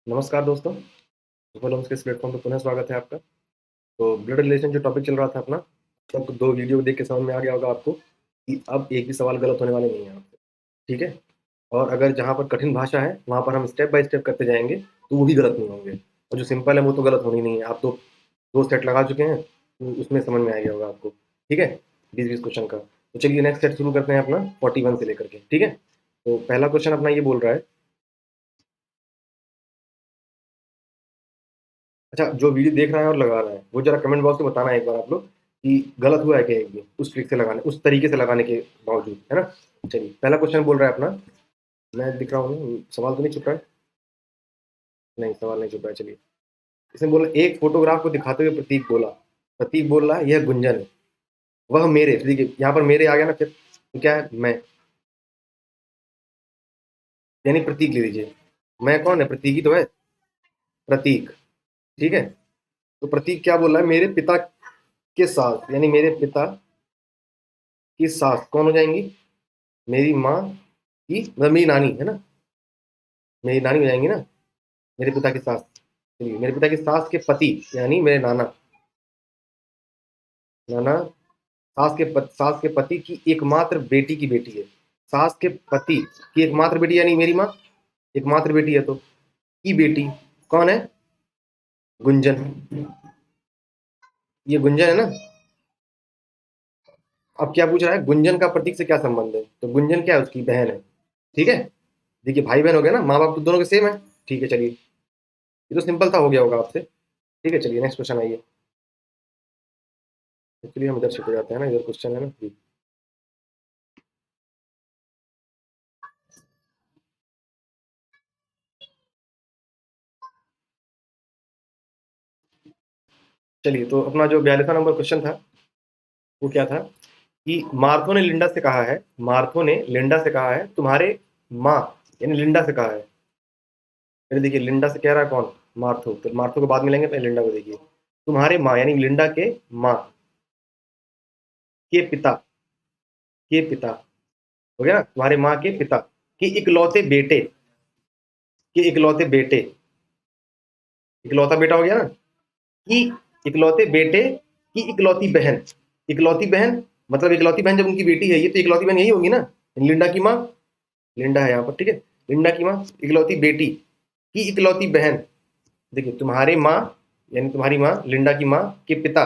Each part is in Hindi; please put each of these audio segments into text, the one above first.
नमस्कार दोस्तों, सुपर होम्स के इस प्लेटफॉर्म पर पुनः स्वागत है आपका। तो ब्लड रिलेशन जो टॉपिक चल रहा था अपना, तब 2 वीडियो देख के समझ में आ गया होगा आपको कि अब एक भी सवाल गलत होने वाले नहीं है आपसे, ठीक है? और अगर जहाँ पर कठिन भाषा है, वहाँ पर हम स्टेप बाय स्टेप करते जाएँगे, तो वो भी गलत नहीं होंगे और जो सिंपल है, वो तो गलत होनी नहीं है। आप तो 2 सेट लगा चुके हैं, तो उसमें समझ में आ गया होगा आपको, ठीक है? 20-20 क्वेश्चन का। तो चलिए नेक्स्ट सेट शुरू करते हैं अपना 41 से लेकर के, ठीक है? तो पहला क्वेश्चन अपना ये बोल रहा है। अच्छा, जो वीडियो देख रहा है और लगा रहा है, वो ज़रा कमेंट बॉक्स में बताना एक बार आप लोग कि गलत हुआ है क्या एक भी, उस ट्रिक से लगाने उस तरीके से लगाने के बावजूद, है ना? चलिए, पहला क्वेश्चन बोल रहा है अपना, मैं दिख रहा हूँ ना, सवाल तो नहीं छुप रहा है? नहीं, सवाल नहीं छुप रहा है, चलिए। इसने बोला, एक फोटोग्राफ को दिखाते हुए प्रतीक बोल रहा है, यह गुंजन है, वह मेरे, देखिए यहाँ पर मेरे आ गया ना फिर, तो क्या है? मैं, यानी प्रतीक ले लीजिए। मैं कौन है? प्रतीक ही तो है, प्रतीक, ठीक है? तो प्रतीक क्या बोल रहा है? मेरे पिता के साथ, यानी मेरे पिता की सास कौन हो जाएंगी? मेरी माँ की, मतलब मेरी नानी है ना, मेरी नानी हो जाएंगी ना, मेरे पिता की सास। चलिए, मेरे पिता की सास के पति, यानी मेरे नाना, नाना सास के पति की एकमात्र बेटी की बेटी है। सास के पति की एकमात्र बेटी, यानी मेरी माँ एकमात्र बेटी है, तो की बेटी कौन है? गुंजन। ये गुंजन है ना। अब क्या पूछ रहा है? गुंजन का प्रतीक से क्या संबंध है? तो गुंजन क्या है? उसकी बहन है, ठीक है? देखिए, भाई बहन हो गया ना, माँ बाप तो दोनों के सेम है, ठीक है? चलिए, ये तो सिंपल था, हो गया होगा आपसे, ठीक है? चलिए नेक्स्ट क्वेश्चन आइए। एक्चुअली हम इधर शिफ्ट हो जाते हैं ना, इधर क्वेश्चन है ना जी। चलिए, तो अपना जो 42वां नंबर क्वेश्चन था, वो क्या था कि मार्थो ने लिंडा से कहा है, तुम्हारे माँ, यानी लिंडा से कहा है। फिर देखिए, लिंडा से कह रहा है कौन? मार्थो। तो मार्थो को बाद में लेंगे, पहले लिंडा को देखिए। तुम्हारे माँ, यानी लिंडा के माँ के पिता, के पिता हो गया ना, तुम्हारे माँ के पिता के इकलौते बेटे, के इकलौते बेटे, इकलौता बेटा हो गया ना, कि इकलौते बेटे की इकलौती बहन, इकलौती बहन मतलब इकलौती बहन जब उनकी बेटी है, ये तो इकलौती बहन यही होगी ना, लिंडा की माँ, लिंडा है यहाँ पर, ठीक है? लिंडा की माँ, इकलौती बेटी की इकलौती बहन। देखिए, तुम्हारे माँ, यानी तुम्हारी माँ, लिंडा की माँ के पिता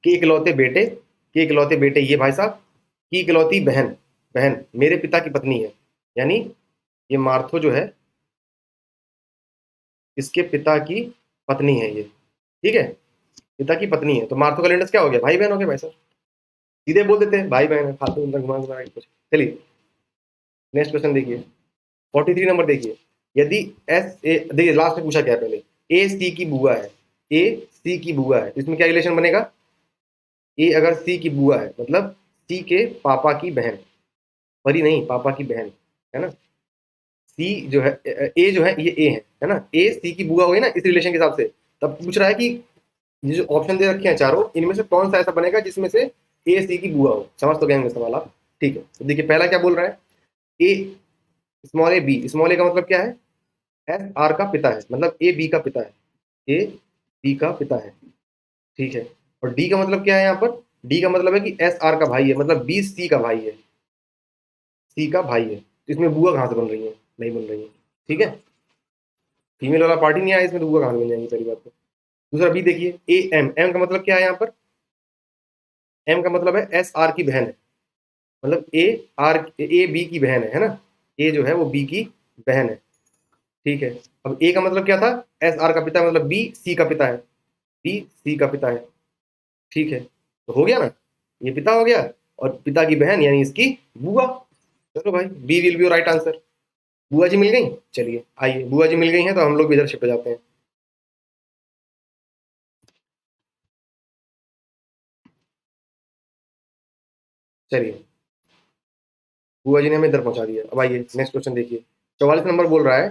के इकलौते बेटे, के इकलौते बेटे ये भाई साहब, की इकलौती बहन, बहन मेरे पिता की पत्नी है, यानी ये मार्थो जो है, इसके पिता की पत्नी है ये, ठीक है? पिता की पत्नी है, तो मार्थो का लिंडस क्या हो गया? भाई बहन हो गया भाई साहब, सीधे बोल देते हैं भाई बहन है, फालतू उनका घुमा घुमा के कुछ। चलिए नेक्स्ट क्वेश्चन देखिए, 43 नंबर देखिए। यदि एस ए, देखिए लास्ट में पूछा क्या है पहले, ए सी की बुआ है, ए सी की बुआ है, तो इसमें क्या रिलेशन बनेगा? ए अगर सी की बुआ है, मतलब सी के पापा की बहन, परी नहीं, पापा की बहन, है ना? सी जो है, ए जो है, ये ए है ना? ए सी की बुआ हुई ना इस रिलेशन के हिसाब से। तब पूछ रहा है कि ये जो ऑप्शन दे रखे हैं चारों, इनमें से कौन सा ऐसा बनेगा जिसमें से ए सी की बुआ हो? समझ तो गए होंगे सवाल आप, ठीक है? तो देखिए, पहला क्या बोल रहा है? ए स्मॉल ए बी, स्मॉल ए का मतलब क्या है? एस आर का पिता है, मतलब ए बी का पिता है, ए बी का पिता है, ठीक है? और डी का मतलब क्या है यहाँ पर? डी का मतलब है कि एस आर का भाई है, मतलब बी सी का भाई है, सी का भाई है, तो इसमें बुआ कहाँ से बन रही है? नहीं बन रही है, ठीक है? फीमेल वाला पार्टी नहीं आया इसमें, तो बुआ कहाँ से बन जाएंगी पहली बात तो। दूसरा बी देखिए, ए एम, एम का मतलब क्या है यहाँ पर? एम का मतलब है एस आर की बहन है, मतलब ए बी की बहन है ना? ए जो है वो बी की बहन है, ठीक है? अब ए का मतलब क्या था? एस आर का पिता, मतलब बी सी का पिता है, बी सी का पिता है, ठीक है? तो हो गया ना, ये पिता हो गया, और पिता की बहन यानी इसकी बुआ। चलो भाई, B will be right answer. बुआ जी मिल गई। चलिए आइए, बुआ जी मिल गई हैं, तो हम लोग भी इधर शिफ्ट हो जाते हैं। चलिए, बुआ जी ने हमें इधर पहुंचा दिया। अब आइए नेक्स्ट क्वेश्चन देखिए, 44 नंबर बोल रहा है,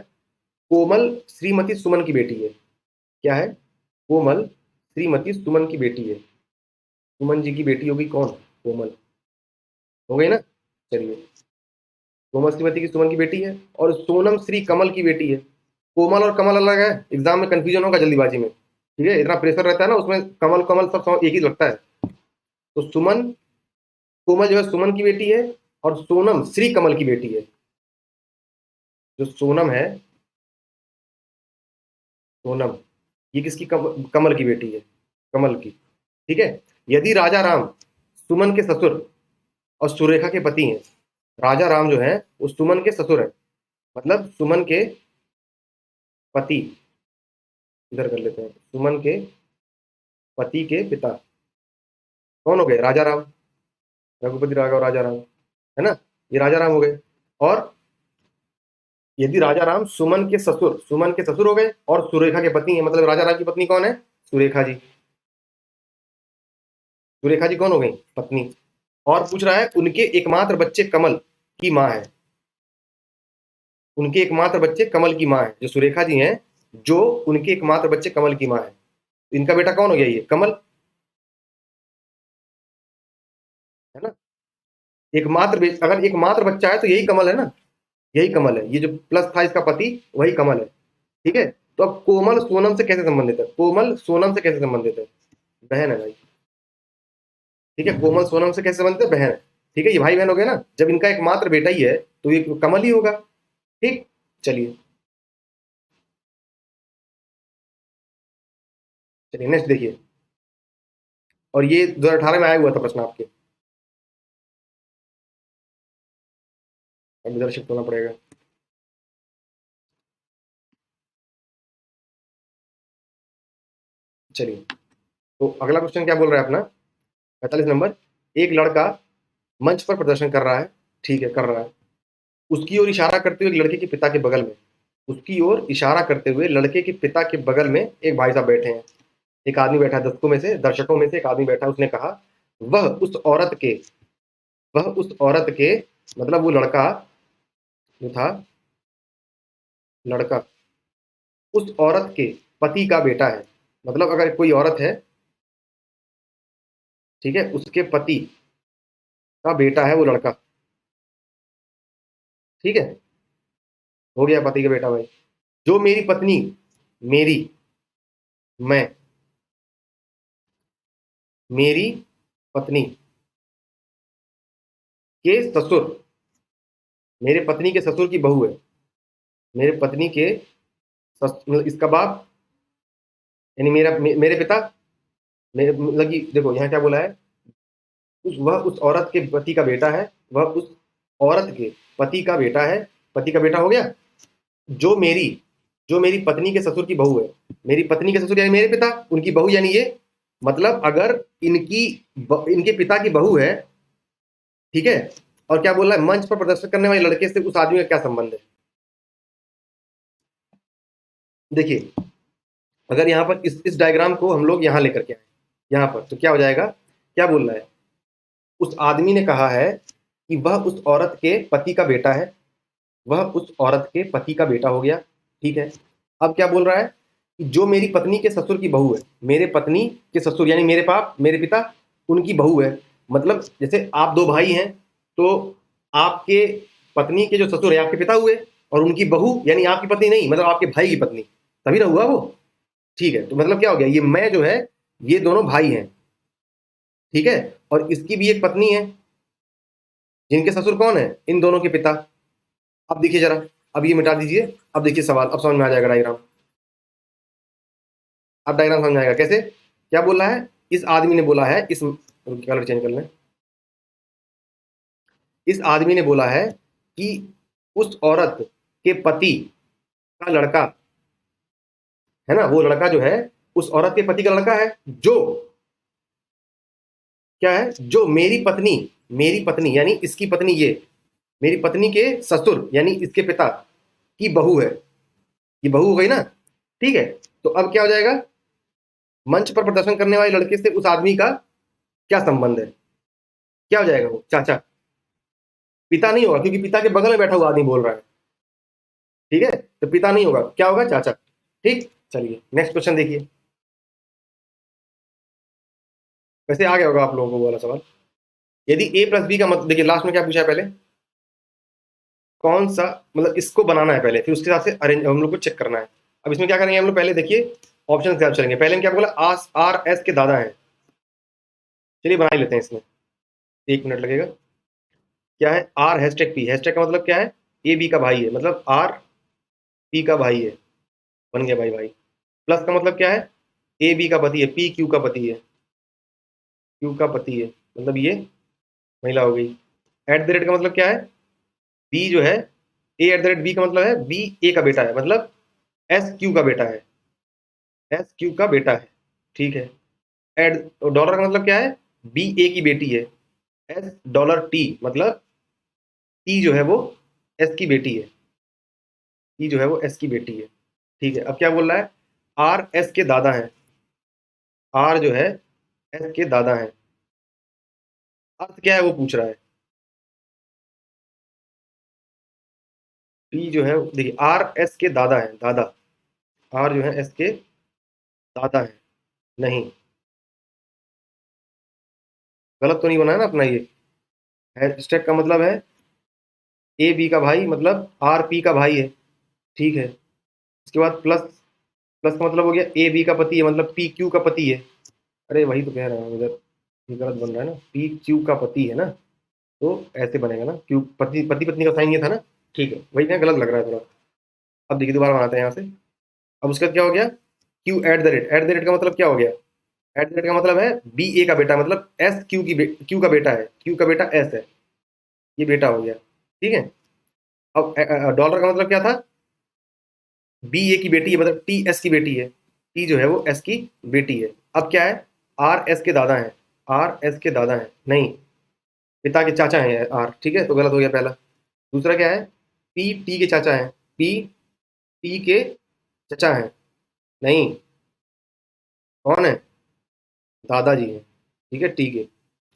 कोमल श्रीमती सुमन की बेटी है। क्या है? कोमल श्रीमती सुमन की बेटी है। सुमन जी की बेटी होगी कौन? कोमल, हो गई ना? चलिए, कोमल श्रीमती की सुमन की बेटी है, और सोनम श्री कमल की बेटी है। कोमल और कमल अलग है, एग्जाम में कंफ्यूजन होगा जल्दीबाजी में, ठीक है, इतना प्रेशर रहता है ना उसमें, कमल कमल सब एक ही लगता है। तो सुमन, कोमल जो है सुमन की बेटी है, और सोनम श्री कमल की बेटी है। जो सोनम है, सोनम, ये किसकी, कमल की बेटी है, कमल की, ठीक है। यदि राजा राम सुमन के ससुर और सुरेखा के पति हैं, राजा राम जो है वो सुमन के ससुर है, मतलब सुमन के पति, इधर कर लेते हैं, सुमन के पति के पिता कौन हो गए, राजा राम, रघुपति राघव राजा राम, है ना, ये राजा राम हो गए। और यदि राजा राम सुमन के ससुर हो गए और सुरेखा के पति हैं, मतलब राजा राम की पत्नी कौन है, सुरेखा जी, सुरेखा जी कौन हो गई, पत्नी। और पूछ रहा है उनके एकमात्र बच्चे कमल की माँ है, उनके एकमात्र बच्चे कमल की माँ है, जो सुरेखा जी हैं, जो उनके एकमात्र बच्चे कमल की माँ है, इनका बेटा कौन हो गया, ये कमल, है ना। अगर एकमात्र बच्चा है तो यही कमल है ना, यही कमल है, ये जो प्लस था इसका पति वही कमल है, ठीक है। तो अब कोमल सोनम से कैसे संबंधित है, कोमल सोनम से कैसे संबंधित है, बहन है भाई, ठीक है, कोमल सोनम से कैसे संबंधित है, बहन है, ठीक है, ये भाई बहन हो गए ना, जब इनका एकमात्र बेटा ही है तो ये कमल ही होगा, ठीक। चलिए, चलिए नेक्स्ट देखिए, और ये 2018 में आया हुआ था प्रश्न आपके, अब इधर शिफ्ट होना पड़ेगा। चलिए, तो अगला क्वेश्चन क्या बोल रहा है अपना, 45 नंबर, एक लड़का मंच पर प्रदर्शन कर रहा है, ठीक है, कर रहा है, उसकी ओर इशारा करते हुए एक लड़के के पिता के बगल में, उसकी ओर इशारा करते हुए लड़के के पिता के बगल में एक भाई साहब बैठे हैं, एक आदमी बैठा है, दर्शकों में से एक आदमी बैठा, उसने कहा, वह उस औरत के वह उस औरत के, मतलब वो लड़का जो था, लड़का उस औरत के पति का बेटा है, मतलब अगर कोई औरत है, ठीक है, उसके पति का बेटा है वो लड़का, ठीक है, हो गया पति का बेटा भाई। जो मेरी पत्नी, मेरी, मैं, मेरी पत्नी के ससुर, मेरे पत्नी के ससुर की बहू है, मेरे पत्नी के मतलब इसका बाप, यानी मेरे पिता, मेरे मतलब कि देखो यहाँ क्या बोला है, वह उस औरत के पति का बेटा है, वह उस औरत के पति का बेटा है, पति का बेटा हो गया। जो मेरी जो मेरी पत्नी के ससुर की बहू है, मेरी पत्नी के ससुर यानी मेरे पिता, उनकी बहू यानी ये, मतलब अगर इनके पिता की बहू है, ठीक है, और क्या बोल रहा है, मंच पर प्रदर्शन करने वाले लड़के से उस आदमी का क्या संबंध है। देखिए, अगर यहाँ पर इस डायग्राम को हम लोग यहाँ लेकर के आए, यहाँ पर तो क्या हो जाएगा, क्या बोल रहा है, उस आदमी ने कहा है कि वह उस औरत के पति का बेटा है, वह उस औरत के पति का बेटा हो गया, ठीक है। अब क्या बोल रहा है कि जो मेरी पत्नी के ससुर की बहू है, मेरे पत्नी के ससुर यानी मेरे पिता, उनकी बहू है, मतलब जैसे आप दो भाई हैं, तो आपके पत्नी के जो ससुर है आपके पिता हुए, और उनकी बहू यानी आपकी पत्नी नहीं, मतलब आपके भाई की पत्नी, तभी ना हुआ वो, ठीक है। तो मतलब क्या हो गया, ये मैं जो है, ये दोनों भाई हैं, ठीक है, और इसकी भी एक पत्नी है, जिनके ससुर कौन है, इन दोनों के पिता। अब देखिए जरा, अब ये मिटा दीजिए, अब देखिए सवाल, अब समझ में आ जाएगा डायग्राम, अब डायग्राम समझ में आएगा कैसे, क्या बोला है, इस आदमी ने बोला है, इस कलर चेंज कर लें, इस आदमी ने बोला है कि उस औरत के पति का लड़का, है ना, वो लड़का जो है उस औरत के पति का लड़का है, जो क्या है, जो मेरी पत्नी यानी इसकी पत्नी, ये मेरी पत्नी के ससुर यानी इसके पिता की बहू है, ये बहू हो गई ना, ठीक है। तो अब क्या हो जाएगा, मंच पर प्रदर्शन करने वाले लड़के से उस आदमी का क्या संबंध है, क्या हो जाएगा, वो चाचा, पिता नहीं होगा क्योंकि पिता के बगल में बैठा हुआ आदमी बोल रहा है, ठीक है, तो पिता नहीं होगा, क्या होगा, चाचा, ठीक। चलिए नेक्स्ट क्वेश्चन देखिए, वैसे आ गया होगा आप लोगों को वो वाला सवाल। यदि a प्लस बी का मतलब, देखिए लास्ट में क्या पूछा है पहले, कौन सा, मतलब इसको बनाना है पहले, फिर उसके हिसाब से अरेंज हम लोग को चेक करना है। अब इसमें क्या करेंगे हम लोग, पहले देखिए ऑप्शन के साथ चलेंगे। पहले हम क्या बोला, आर एस के दादा हैं। चलिए बना ही लेते हैं इसमें, 1 मिनट लगेगा। क्या है, आर हैशटैग पी, हैशटैग का मतलब क्या है, ए बी का भाई है, मतलब आर पी का भाई है। बन गया भाई भाई। प्लस का मतलब क्या है, ए बी का पति है, पी क्यू का पति है, क्यू का पति है, मतलब ये महिला हो गई। एट द रेट का मतलब क्या है, बी जो है, ए एट द रेट बी का मतलब है बी ए का बेटा है, मतलब एस क्यू का बेटा है, एस क्यू का बेटा है। ठीक है। एड डॉलर का मतलब क्या है, बी ए की बेटी है, एस डॉलर टी, मतलब टी जो है वो एस की बेटी है, टी जो है वो एस की बेटी है। ठीक है। अब क्या बोल रहा है, आर एस के दादा हैं, आर जो है एस के दादा हैं। अर्थ क्या है वो पूछ रहा है। टी जो है, देखिए आर एस के दादा है, दादा, आर जो है एस के दादा है। नहीं, गलत तो नहीं बना है ना अपना ये। हैशटैग का मतलब है ए बी का भाई, मतलब आर पी का भाई है। ठीक है। उसके बाद प्लस, प्लस का मतलब हो गया ए बी का पति है, मतलब पी क्यू का पति है। अरे वही तो कह रहा हूँ इधर, ये गलत बन रहा है ना, पी क्यू का पति है ना, तो ऐसे बनेगा ना, क्यू पति, पति पत्नी का साइन ये था ना। ठीक है, वही क्या गलत लग रहा है थोड़ा। अब देखिए दोबारा बनाते हैं यहाँ से। अब उसके बाद क्या हो गया, Q at the rate, at the rate का मतलब क्या हो गया, एट द रेट का मतलब है बी ए का बेटा, मतलब एस क्यू की क्यू का बेटा है, क्यू का बेटा एस है, ये बेटा हो गया। ठीक है। अब डॉलर का मतलब क्या था, बी ए की बेटी है, मतलब टी एस की बेटी है, टी जो है वो एस की बेटी है। अब क्या है, आर एस के दादा हैं, आर एस के दादा हैं, नहीं, पिता के चाचा हैं आर, ठीक है, तो गलत हो गया पहला। दूसरा क्या है, पी टी के चाचा हैं, पी टी के चचा हैं, नहीं, कौन है, दादाजी हैं। ठीक है, टी के,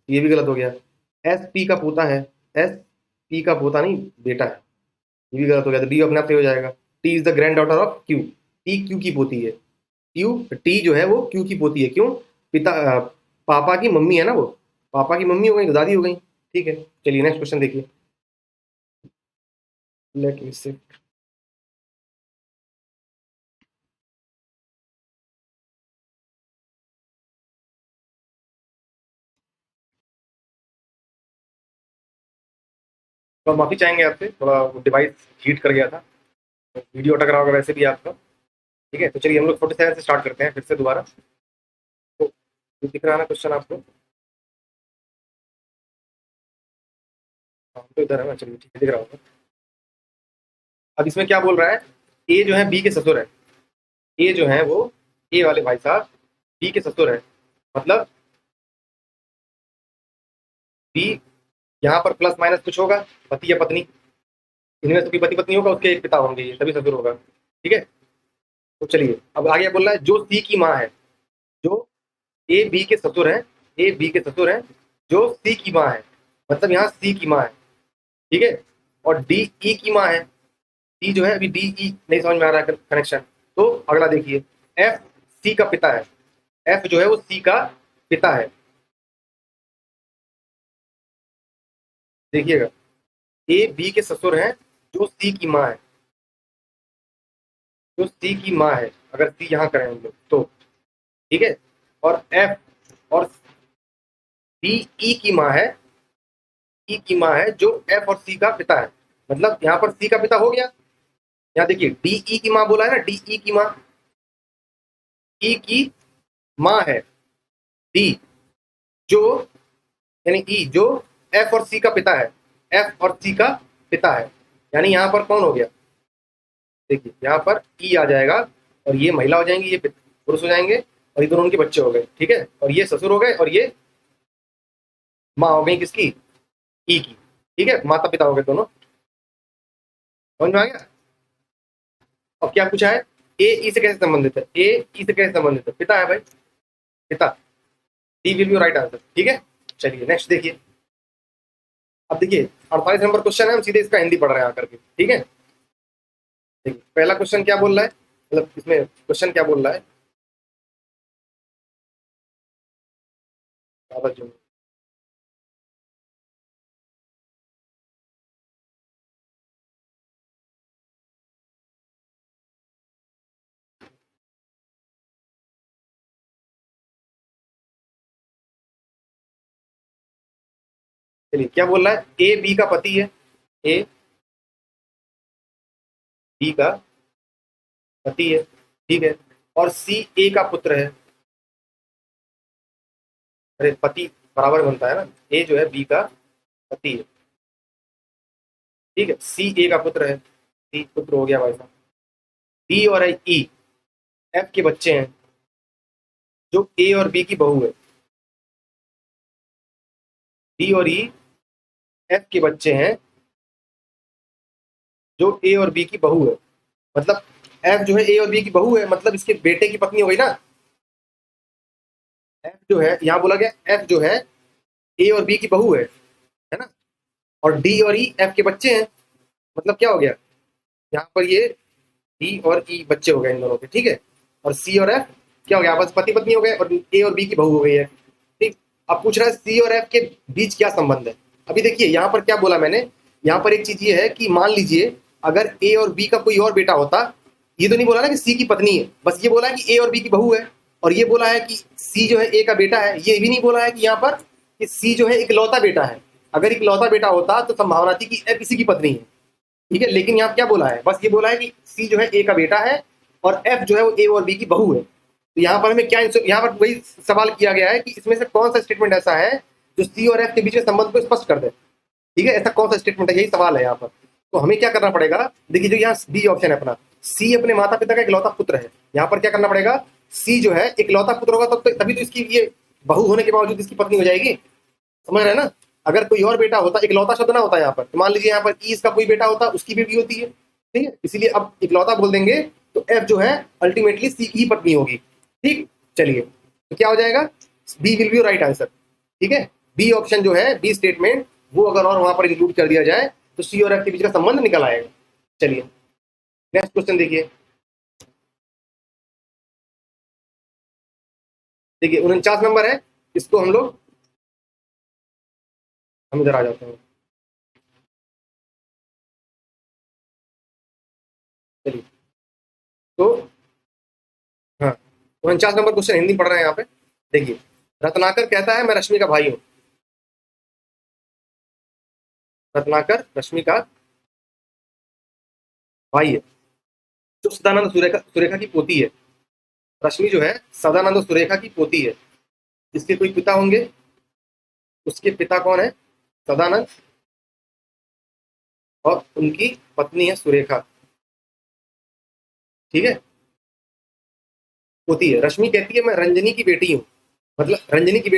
ये भी गलत हो गया। एस पी का पोता है, एस पी का पोता नहीं, बेटा है, ये भी गलत हो गया, तो डी अपने आप से हो जाएगा। T is the grand daughter of Q, T Q की पोती है, क्यू, टी जो है वो क्यू की पोती है, क्यों, पिता पापा की मम्मी है ना वो, पापा की मम्मी हो गई तो दादी हो गई। ठीक है। चलिए नेक्स्ट क्वेश्चन देखिए। लेट मी से, तो माफी चाहेंगे आपसे, थोड़ा डिवाइस हीट कर गया था, वीडियो अटक रहा होगा वैसे भी आपका। ठीक है, तो चलिए हम लोग 47 से स्टार्ट करते हैं फिर से दोबारा। तो दिख रहा है ना क्वेश्चन आपको, हाँ, तो इधर है ना, चलिए ठीक है, दिख रहा होगा। अब इसमें क्या बोल रहा है, ए जो है बी के ससुर है, ए जो है वो, ए वाले भाई साहब बी के ससुर है, मतलब बी, यहाँ पर प्लस माइनस कुछ होगा, पति या पत्नी, इनमें से कोई पति पत्नी होगा, उसके एक पिता होंगे, ये तभी ससुर होगा। ठीक है। तो चलिए अब आगे बोल रहा है, जो सी की माँ है, जो ए बी के ससुर है, ए बी के ससुर है, जो सी की माँ है, मतलब यहाँ सी की माँ है। ठीक है। और डी ई की माँ है, डी जो है, अभी डी ई नहीं समझ में आ रहा है कनेक्शन, तो अगला देखिए, एफ सी का पिता है, एफ जो है वो सी का पिता है। देखिएगा, ए बी के ससुर हैं, जो सी की माँ है, जो सी की माँ है, अगर सी यहाँ करें हम लोग तो। ठीक है। और एफ और डी ई की माँ है, ई की माँ है जो एफ और सी का पिता है, मतलब यहाँ पर सी का पिता हो गया। यहाँ देखिए डी ई की माँ बोला है ना, डी ई की माँ, ई की माँ है डी, जो, यानी ई जो एफ और सी का पिता है, एफ और सी का पिता है, यानी यहाँ पर कौन हो गया, देखिए यहाँ पर ई आ जाएगा, और ये महिला हो जाएंगी, ये पुरुष हो जाएंगे, और ये दोनों उनके बच्चे हो गए। ठीक है। और ये ससुर हो गए, और ये माँ हो गई किसकी, ई की। ठीक है, माता पिता हो गए दोनों। समझ में आ गया। अब क्या पूछा है, ए ई से कैसे संबंधित है, ए ई से कैसे संबंधित है, पिता है भाई, पिता, D will be right answer. ठीक है। चलिए नेक्स्ट देखिए। अब देखिए 48 नंबर क्वेश्चन है, हम सीधे इसका हिंदी पढ़ रहे हैं आकर के। ठीक है। देखिए पहला क्वेश्चन क्या बोल रहा है, मतलब इसमें क्वेश्चन क्या बोल रहा है, ज्यादा जो चलिए क्या बोल रहा है, ए बी का पति है, ए बी का पति है, ठीक है, और सी ए का पुत्र है। अरे पति बराबर बनता है ना, ए जो है बी का पति है, ठीक है, सी ए का पुत्र है, सी पुत्र हो गया भाई साहब। डी और ई एफ के बच्चे हैं, जो ए और बी की बहू है। डी और ई एफ के बच्चे हैं, जो ए और बी की बहू है। मतलब एफ जो है ए और बी की बहू है, मतलब इसके बेटे की पत्नी हो गई ना। एफ जो है, यहाँ बोला गया एफ जो है ए और बी की बहू है ना। और डी और ई एफ के बच्चे हैं, मतलब क्या हो गया, यहाँ पर ये डी और ई बच्चे हो गए इन दोनों के, ठीक है। और सी और एफ क्या हो गया, आपस पति पत्नी हो गए, और ए और बी की बहू हो गई है, ठीक। अब पूछ रहा है सी और एफ के बीच क्या संबंध है। अभी देखिए यहाँ पर क्या बोला मैंने, यहाँ पर एक चीज ये है कि मान लीजिए अगर ए और बी का कोई और बेटा होता, ये तो नहीं बोला ना कि सी की पत्नी है, बस ये बोला है कि ए और बी की बहू है, और ये बोला है कि सी जो है ए का बेटा है। ये भी नहीं बोला है कि यहाँ पर कि सी जो है इकलौता बेटा है। अगर इकलौता बेटा होता तो संभावना थी कि एफ इसी की पत्नी है, ठीक है। लेकिन यहाँ क्या बोला है, बस ये बोला है कि सी जो है ए का बेटा है और एफ जो है वो ए और बी की बहू है। तो यहाँ पर हमें क्या, यहाँ पर वही सवाल किया गया है कि इसमें से कौन सा स्टेटमेंट ऐसा है जो सी और एफ के बीच में संबंध को स्पष्ट कर दे, ठीक है। ऐसा कौन सा स्टेटमेंट है, यही सवाल है यहाँ पर। तो हमें क्या करना पड़ेगा, देखिए जो यहाँ बी ऑप्शन है अपना, सी अपने माता पिता का इकलौता पुत्र है। यहाँ पर क्या करना पड़ेगा, सी जो है इकलौता पुत्र होगा तब तभी तो इसकी ये बहू होने के बावजूद इसकी पत्नी हो जाएगी, समझ रहे हैं ना। अगर कोई और बेटा होता, इकलौता शब्द ना होता यहाँ पर, तो मान लीजिए यहाँ पर ई इसका कोई बेटा होता, उसकी बेटी होती है, ठीक है। इसीलिए अब इकलौता बोल देंगे तो एफ जो है अल्टीमेटली सी की पत्नी होगी, ठीक। चलिए तो क्या हो जाएगा, B will be right answer, ठीक है। बी ऑप्शन जो है, बी स्टेटमेंट, वो अगर और वहां पर इंक्लूड कर दिया जाए तो सी और एफ के बीच का संबंध निकल आएगा। चलिए नेक्स्ट क्वेश्चन देखिए, देखिए 49 नंबर है, इसको हम इधर आ जाते हैं। चलिए तो हाँ, 49 नंबर क्वेश्चन हिंदी पढ़ रहे हैं यहाँ पे। देखिए, रत्नाकर कहता है मैं रश्मि का भाई हूँ। रत्नाकर रश्मि का भाई है, जो सदानंद सुरेखा सुरेखा की पोती है। रश्मि जो है सदानंद सुरेखा की पोती है। इसके कोई पिता होंगे, उसके पिता कौन है, सदानंद, और उनकी पत्नी है सुरेखा, ठीक है। पोती है, रश्मि कहती है मैं रंजनी की बेटी हूँ, मतलब रजनी की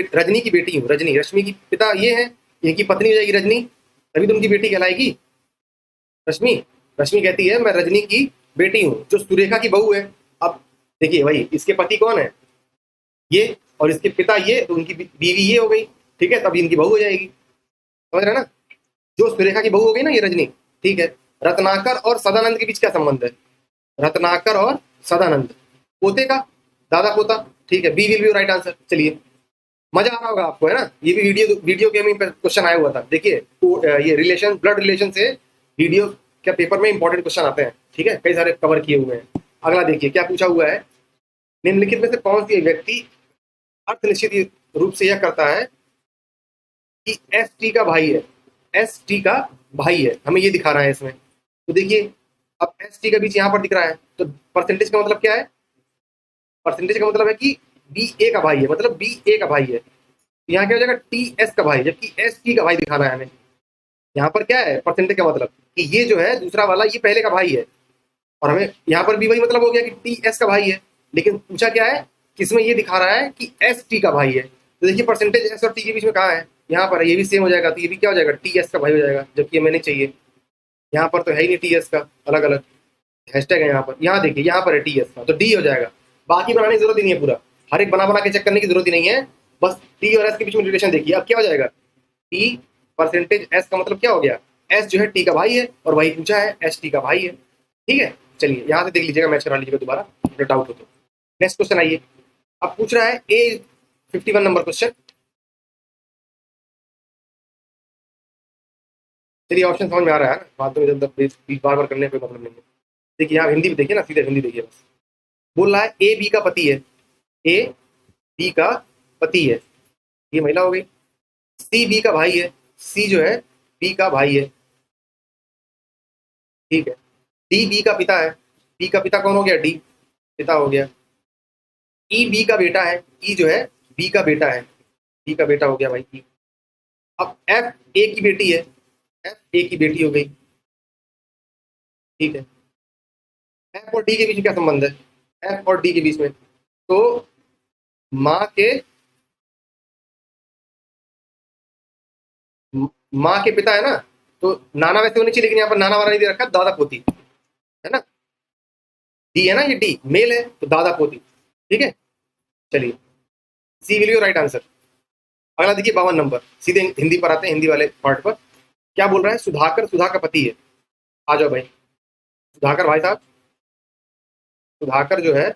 बेटी हूँ। रजनी, रश्मि की पिता ये है, इनकी पत्नी हो जाएगी रजनी, तभी तो उनकी बेटी कहलाएगी रश्मि। रश्मि कहती है मैं रजनी की बेटी हूँ, जो सुरेखा की बहू है। अब देखिए भाई, इसके पति कौन है, ये, और इसके पिता ये, तो उनकी बीवी ये हो गई, ठीक है। तभी इनकी बहू हो जाएगी, समझ रहे हैं ना। जो सुरेखा की बहू हो गई ना ये रजनी, ठीक है। रत्नाकर और सदानंद के बीच क्या संबंध है, रत्नाकर और सदानंद, पोते का, दादा पोता, ठीक है। B will be right answer. चलिए मजा आ रहा होगा आपको, है ना। ये भी वीडियो वीडियो गेमिंग पे क्वेश्चन आया हुआ था, देखिए तो ये रिलेशन, ब्लड रिलेशन से वीडियो के पेपर में इंपॉर्टेंट क्वेश्चन आते हैं, ठीक है। कई सारे कवर किए हुए हैं। अगला देखिए क्या पूछा हुआ है, निम्नलिखित में से कौन सी व्यक्ति अर्थ निश्चित रूप से यह करता है कि एस टी का भाई है, एस टी का भाई है, हमें ये दिखा रहा है इसमें। तो देखिए अब एस टी का बीच यहाँ पर दिख रहा है, तो परसेंटेज का मतलब क्या है, परसेंटेज का मतलब है कि बी ए का भाई है, मतलब बी ए का भाई है। यहाँ क्या हो जाएगा, टी एस का भाई, जबकि एस टी का भाई दिखाना है हमें। यहाँ पर क्या है परसेंटेज का मतलब कि ये जो है दूसरा वाला ये पहले का भाई है, और हमें यहाँ पर भी वही मतलब हो गया कि टी एस का भाई है। लेकिन पूछा क्या है, किसमें ये दिखा रहा है कि एस टी का भाई है। तो देखिए परसेंटेज एस और टी के बीच में कहाँ है, यहाँ पर ये भी सेम हो जाएगा, तो ये भी क्या हो जाएगा, टी एस का भाई हो जाएगा, जबकि हमें नहीं चाहिए। यहाँ पर तो है ही नहीं टी एस का, अलग अलग हैशटैग है यहाँ पर। यहाँ देखिए यहाँ पर है टी एस का, तो डी हो जाएगा। बाकी बनाने की जरूरत ही नहीं है, पूरा हर एक बना के चेक करने की जरूरत ही नहीं है। बस टी और एस के बीच में रिलेशन देखिए। अब क्या हो जाएगा, टी परसेंटेज एस का मतलब क्या हो गया, एस जो है टी का भाई है, और वही पूछा है एस टी का भाई है, ठीक है। चलिए यहाँ से देख लीजिएगा, मैच करा लीजिएगा दोबारा, अगर डाउट हो तो। नेक्स्ट क्वेश्चन आइए, अब पूछ रहा है ए 51 नंबर क्वेश्चन। चलिए ऑप्शन समझ में आ रहा है ना, बाद में जब बार बार करने पे मतलब नहीं है। देखिए यहाँ हिंदी भी देखिए ना, सीधे हिंदी देखिए बस। बोल रहा है ए बी का पति है, ए बी का पति है, ये महिला हो गई। सी बी का भाई है, सी जो है बी का भाई है, ठीक है। डी बी का पिता है, बी का पिता कौन हो गया, डी पिता हो गया। ई बी का बेटा है, ई जो है बी का बेटा है, बी का बेटा हो गया भाई ई। अब एफ ए की बेटी है, एफ ए की बेटी हो गई, ठीक है। एफ और डी के बीच क्या संबंध है, एफ और डी के बीच में, तो माँ के माँ के पिता है ना, तो नाना वैसे होनी चाहिए, लेकिन यहाँ पर नाना वाला नहीं दे रखा, दादा पोती है ना, डी है ना, ये डी मेल है तो दादा पोती, ठीक है। चलिए सी विल बी राइट आंसर। अगला देखिए 52 नंबर, सीधे हिंदी पर आते हैं, हिंदी वाले पार्ट पर। क्या बोल रहा है, सुधाकर सुधा का पति है। आ जाओ भाई, सुधाकर भाई साहब, सुधाकर जो है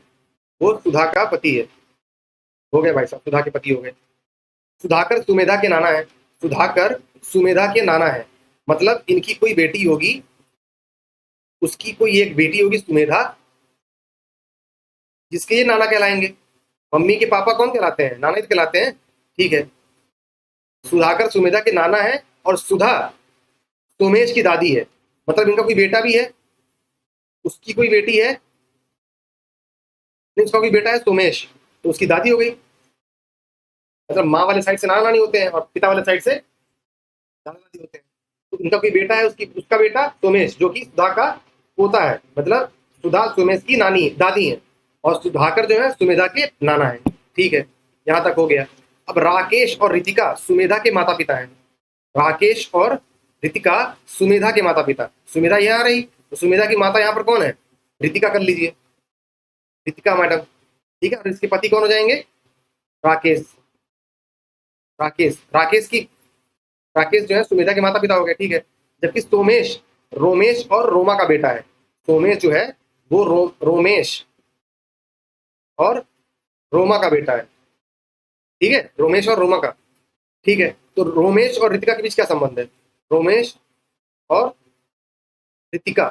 वो सुधा का पति है, हो गए भाई साहब, सुधा के पति हो गए। सुधाकर सुमेधा के नाना है, सुधाकर सुमेधा के नाना है, मतलब इनकी कोई बेटी होगी, उसकी कोई एक बेटी होगी सुमेधा, जिसके ये नाना कहलाएंगे। मम्मी के पापा कौन कहलाते हैं, नाना ही कहलाते हैं, ठीक है। सुधाकर सुमेधा के नाना है और सुधा सोमेश की दादी है, मतलब इनका कोई बेटा भी है, उसकी कोई बेटी है, नहीं उसका कोई बेटा है सोमेश, तो उसकी दादी हो गई। मतलब माँ वाले साइड से नाना नानी होते हैं और पिता वाले साइड से दादा दादी होते हैं, तो उनका कोई बेटा है, उसकी उसका बेटा सोमेश, जो कि सुधा का पोता है, मतलब सुधा सोमेश की नानी दादी है, और सुधाकर जो है सुमेधा के नाना है, ठीक है। यहाँ तक हो गया। अब राकेश और रितिका सुमेधा के माता पिता हैं, राकेश और रितिका सुमेधा के माता पिता, सुमेधा यहाँ आ रही तो सुमेधा की माता यहाँ पर कौन है, रितिका कर लीजिए, रितिका मैडम, ठीक है। और इसके पति कौन हो जाएंगे, राकेश, राकेश राकेश की राकेश जो है सुमेधा के माता पिता हो गए, ठीक है। जबकि सोमेश रोमेश और रोमा का बेटा है, सोमेश जो है वो रोमेश और रोमा का बेटा है, ठीक है, रोमेश और रोमा का, ठीक है। तो रोमेश और रितिका के बीच क्या संबंध है, रोमेश और रितिका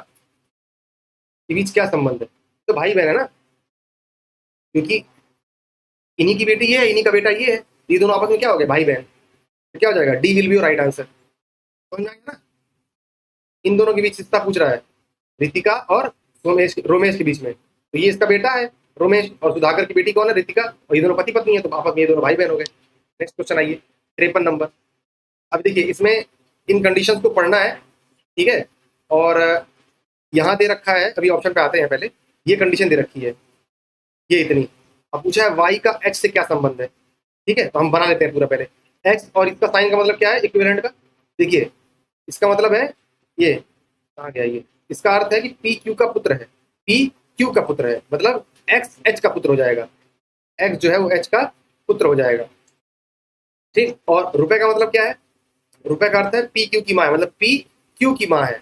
के बीच क्या संबंध है, तो भाई बहन है ना, क्योंकि इन्हीं की बेटी ये है, इन्हीं का बेटा ये है, ये दोनों आपस में क्या हो गए, भाई बहन, तो क्या हो जाएगा, D will be right answer, समझ में आएगा ना। इन दोनों के बीच रिश्ता पूछ रहा है, रितिका और रोमेश रोमेश के बीच में, तो ये इसका बेटा है रोमेश, और सुधाकर की बेटी कौन है, रितिका, और ये दोनों पति पत्नी है, तो आपस में ये दोनों भाई बहन हो गए। नेक्स्ट क्वेश्चन आइए 53 नंबर। अब देखिए इसमें इन कंडीशंस को पढ़ना है, ठीक है। और यहाँ दे रखा है, अभी ऑप्शन पे आते हैं, पहले ये कंडीशन दे रखी है, ये इतनी। अब पूछा है वाई का एच से क्या संबंध है, ठीक है, तो हम बना लेते हैं पूरा पहले। एक्स और इसका साइन का मतलब क्या है, इक्विवेलेंट का, देखिए इसका मतलब है ये, कहाँ गया ये, इसका अर्थ है कि पी क्यू का पुत्र है, पी क्यू का पुत्र है, मतलब एक्स एच का पुत्र हो जाएगा, एक्स जो है वो एच का पुत्र हो जाएगा, ठीक। और रुपए का मतलब क्या है, रुपए का अर्थ है पी क्यू की माँ है, मतलब पी क्यू की माँ है,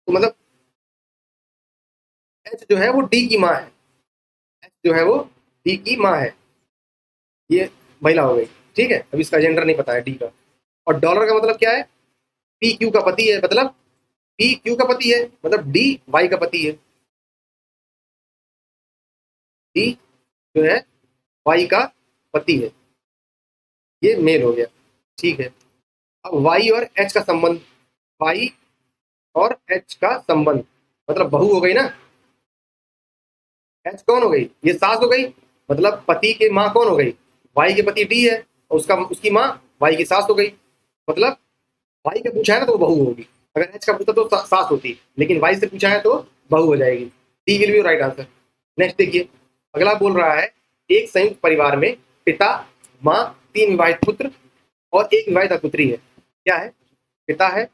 तो मतलब एच जो है वो डी की माँ है, एच जो है वो डी की माँ है, ये महिला हो गई, ठीक है। अब इसका जेंडर नहीं पता है डी का। और डॉलर का मतलब क्या है, पी क्यू का पति है, मतलब पी क्यू का पति है, मतलब डी वाई का पति है, डी जो है वाई का पति है, ये मेल हो गया, ठीक है। अब वाई और एच का संबंध, वाई और एच का संबंध मतलब बहू हो गई ना, एच कौन हो गई, ये सास हो गई, मतलब पति के माँ कौन हो गई, वाई के पति डी है, और उसका उसकी माँ वाई की सास हो गई, मतलब वाई का पूछा है ना तो वो बहू होगी, अगर एच का पूछा तो सास होती, लेकिन वाई से पूछा है तो बहू हो जाएगी, D will be right answer. Next देखिए, अगला बोल रहा है एक संयुक्त परिवार में पिता, माँ, 3 विवाहित पुत्र और 1 विवाहित पुत्री है। क्या है, पिता है,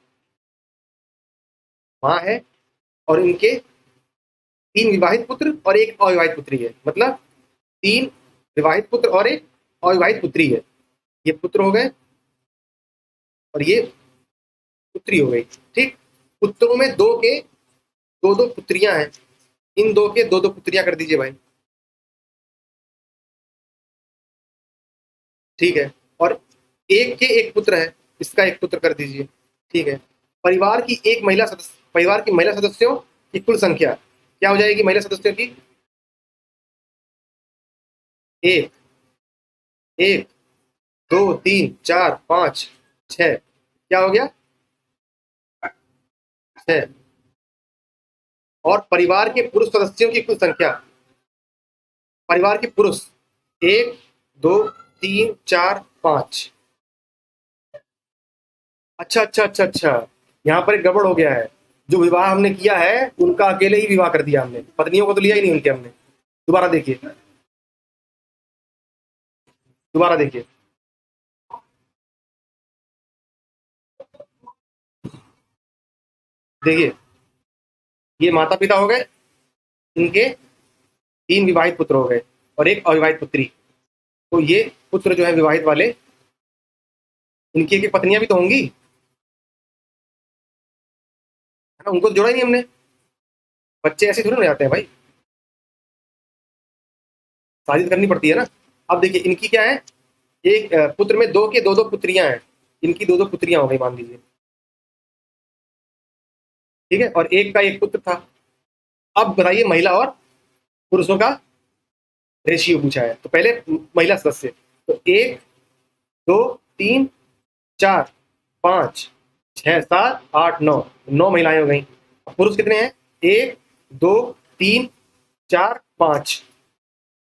माँ है, और इनके 3 विवाहित पुत्र और 1 अविवाहित पुत्री है, मतलब 3 विवाहित पुत्र और 1 अविवाहित पुत्री है, ये पुत्र हो गए और ये पुत्री हो गई, ठीक। पुत्रों में 2 के 2 पुत्रियां हैं, इन 2 के 2 पुत्रियां कर दीजिए भाई, ठीक है। और एक के 1 पुत्र है, इसका 1 पुत्र कर दीजिए, ठीक है। परिवार की महिला सदस्यों की कुल संख्या क्या हो जाएगी, महिला सदस्यों की 1 1 2 3 4 5 6। क्या हो गया? 6। और परिवार के पुरुष सदस्यों की कुल संख्या, परिवार के पुरुष 1 2 3 4 5। अच्छा अच्छा अच्छा अच्छा, यहाँ पर एक गड़बड़ हो गया है। जो विवाह हमने किया है उनका अकेले ही विवाह कर दिया हमने, पत्नियों को तो लिया ही नहीं उनके हमने। दोबारा देखिए, दोबारा देखिए। देखिए, ये माता पिता हो गए, इनके 3 विवाहित पुत्र हो गए और एक अविवाहित पुत्री। तो ये पुत्र जो है विवाहित वाले, इनकी एक पत्नियां भी तो होंगी, है ना? उनको तो जोड़ा ही नहीं हमने। बच्चे ऐसे थोड़ी ना हो जाते हैं भाई, शादी तो करनी पड़ती है ना। अब देखिए इनकी क्या है, एक पुत्र में दो के दो दो पुत्रियां हैं, इनकी दो दो पुत्रियां हो गई मान लीजिए, ठीक है, और एक का एक पुत्र था। अब बताइए महिला और पुरुषों का रेशियो पूछा है, तो पहले महिला सदस्य, तो 1 2 3 4 5 6 7 8 9, 9 महिलाएं हो गई। पुरुष कितने हैं? 1 2 3 4 5।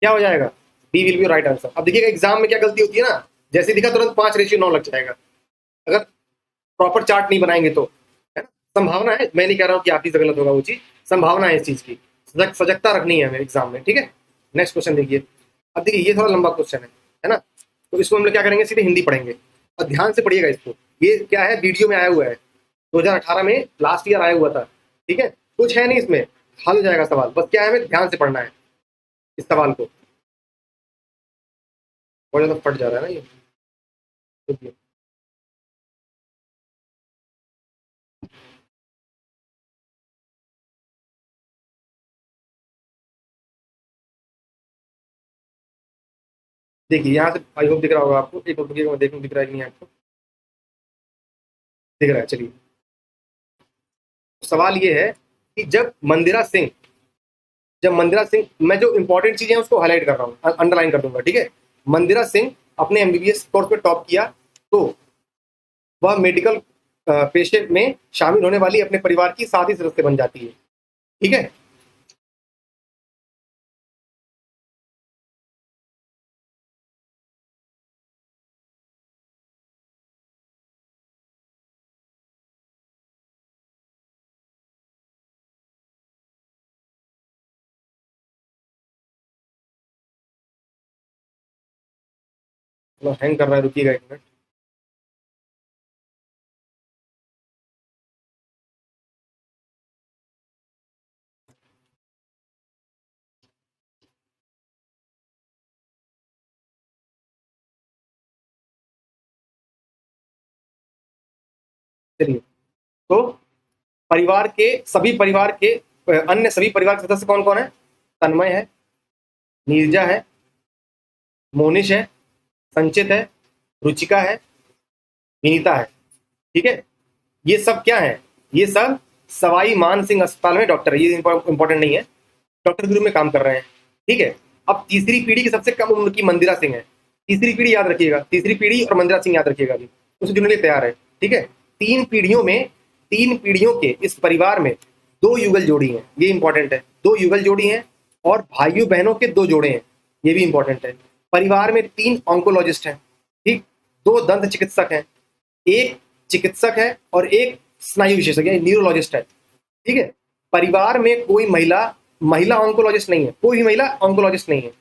क्या हो जाएगा? B will be right answer. अब देखिएगा एग्जाम में क्या गलती होती है ना, जैसे दिखा तुरंत 5:9 लग जाएगा, अगर प्रॉपर चार्ट नहीं बनाएंगे तो, है ना? संभावना है, मैं नहीं कह रहा हूँ कि आप ही से गलत होगा वो चीज, संभावना है इस चीज की, सजगता रखनी है हमें एग्जाम में, ठीक है। नेक्स्ट क्वेश्चन देखिए। अब देखिए ये थोड़ा लंबा क्वेश्चन है ना, तो इसको हम लोग क्या करेंगे, सीधे हिंदी पढ़ेंगे और ध्यान से पढ़िएगा इसको। ये क्या है, वीडियो में आया हुआ है, 2018 में लास्ट ईयर आया हुआ था, ठीक है। कुछ है नहीं इसमें, हल हो जाएगा सवाल, बस क्या है हमें ध्यान से पढ़ना है इस सवाल को। बहुत ज्यादा फट जा रहा है ना ये, देखिए। देखिए यहाँ से आई होप दिख रहा होगा आपको, एक मिनट रुकिएगा, मैं देखूं दिख रहा है कि नहीं आपको। दिख रहा है, चलिए। सवाल ये है कि जब मंदिरा सिंह, मैं जो इंपॉर्टेंट चीजें हैं उसको हाईलाइट कर रहा हूँ, अंडरलाइन कर दूंगा, ठीक है। मंदिरा सिंह अपने एमबीबीएस कोर्स पे टॉप किया, तो वह मेडिकल पेशे में शामिल होने वाली अपने परिवार की 7वीं सदस्य बन जाती है, ठीक है। हैंग कर रहा है, रुकिएगा एक मिनट। चलिए, तो परिवार के अन्य सभी परिवार के सदस्य कौन कौन है? तन्मय है, नीरजा है, मोनिश है, संचित है, रुचिका है, विनीता है, ठीक है। ये सब क्या है? ये सब सवाई मान सिंह अस्पताल में डॉक्टर है, ये इंपॉर्टेंट नहीं है, डॉक्टर के रूप में काम कर रहे हैं, ठीक है। अब तीसरी पीढ़ी की सबसे कम उम्र की मंदिरा सिंह है, तीसरी पीढ़ी याद रखिएगा, तीसरी पीढ़ी और मंदिरा सिंह याद रखिएगा, अभी उसे जुड़ने के लिए तैयार है, ठीक है। तीन पीढ़ियों में, 3 पीढ़ियों के इस परिवार में 2 युगल जोड़ी हैं, ये इंपॉर्टेंट है, 2 युगल जोड़ी हैं, और भाइयों बहनों के 2 जोड़े हैं, ये भी इंपॉर्टेंट है। परिवार में 3 ऑन्कोलॉजिस्ट हैं, ठीक, 2 दंत चिकित्सक हैं, एक चिकित्सक है और एक स्नायु विशेषज्ञ न्यूरोलॉजिस्ट है, ठीक है। परिवार में कोई महिला महिला ऑन्कोलॉजिस्ट नहीं है, कोई भी महिला ऑन्कोलॉजिस्ट नहीं है।